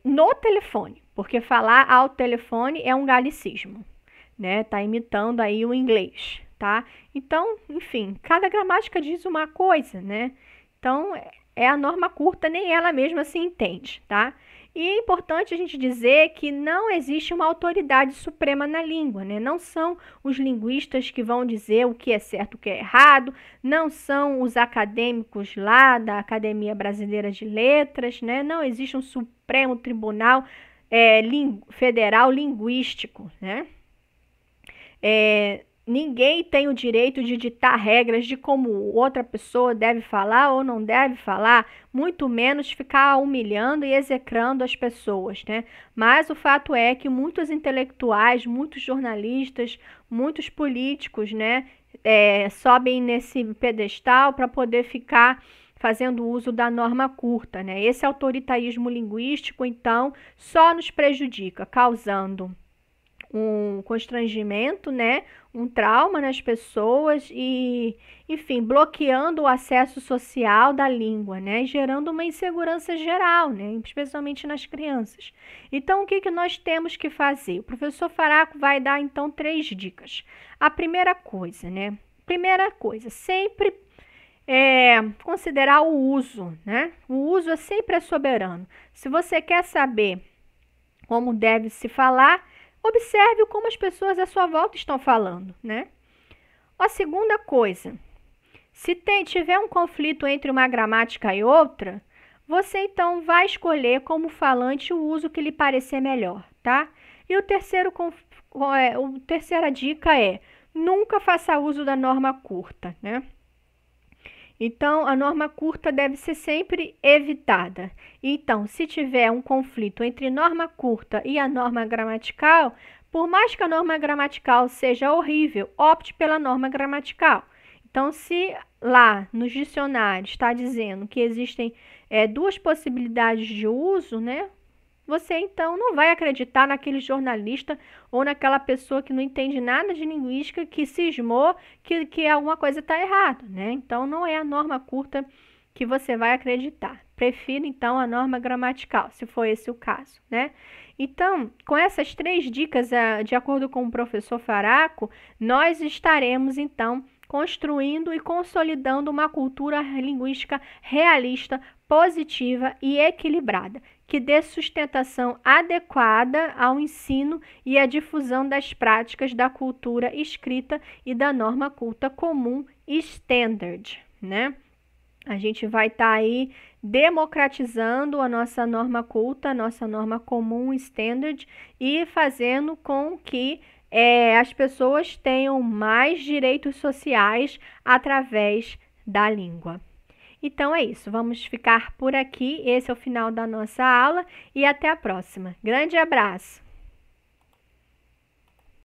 no telefone, porque falar ao telefone é um galicismo, né? Tá imitando aí o inglês, tá? Então, enfim, cada gramática diz uma coisa, né? Então, é a norma curta, nem ela mesma se entende, tá? E é importante a gente dizer que não existe uma autoridade suprema na língua, né? Não são os linguistas que vão dizer o que é certo e o que é errado, não são os acadêmicos lá da Academia Brasileira de Letras, né? Não existe um Supremo Tribunal Federal Linguístico, né? Ninguém tem o direito de ditar regras de como outra pessoa deve falar ou não deve falar, muito menos ficar humilhando e execrando as pessoas, né? Mas o fato é que muitos intelectuais, muitos jornalistas, muitos políticos, né, sobem nesse pedestal para poder ficar fazendo uso da norma curta, né? Esse autoritarismo linguístico, então, só nos prejudica, causando um constrangimento, né, um trauma nas pessoas e, enfim, bloqueando o acesso social da língua, né, gerando uma insegurança geral, né, especialmente nas crianças. Então, o que nós temos que fazer? O professor Faraco vai dar, então, 3 dicas. A primeira coisa, né, sempre considerar o uso, né, o uso sempre é soberano. Se você quer saber como deve se falar, observe como as pessoas à sua volta estão falando, né? A segunda coisa, se tiver um conflito entre uma gramática e outra, você então vai escolher como falante o uso que lhe parecer melhor, tá? E a terceira dica é, nunca faça uso da norma curta, né? Então, a norma curta deve ser sempre evitada. Então, se tiver um conflito entre norma curta e a norma gramatical, por mais que a norma gramatical seja horrível, opte pela norma gramatical. Então, se lá nos dicionários está dizendo que existem 2 possibilidades de uso, né? Você então não vai acreditar naquele jornalista ou naquela pessoa que não entende nada de linguística que cismou que alguma coisa está errada, né? Então não é a norma curta que você vai acreditar. Prefira então a norma gramatical, se for esse o caso, né? Então, com essas 3 dicas, de acordo com o professor Faraco, nós estaremos então construindo e consolidando uma cultura linguística realista, positiva e equilibrada, que dê sustentação adequada ao ensino e à difusão das práticas da cultura escrita e da norma culta comum standard, né? A gente vai estar aí democratizando a nossa norma culta, a nossa norma comum standard e fazendo com que as pessoas tenham mais direitos sociais através da língua. Então é isso, vamos ficar por aqui. Esse é o final da nossa aula e até a próxima. Grande abraço!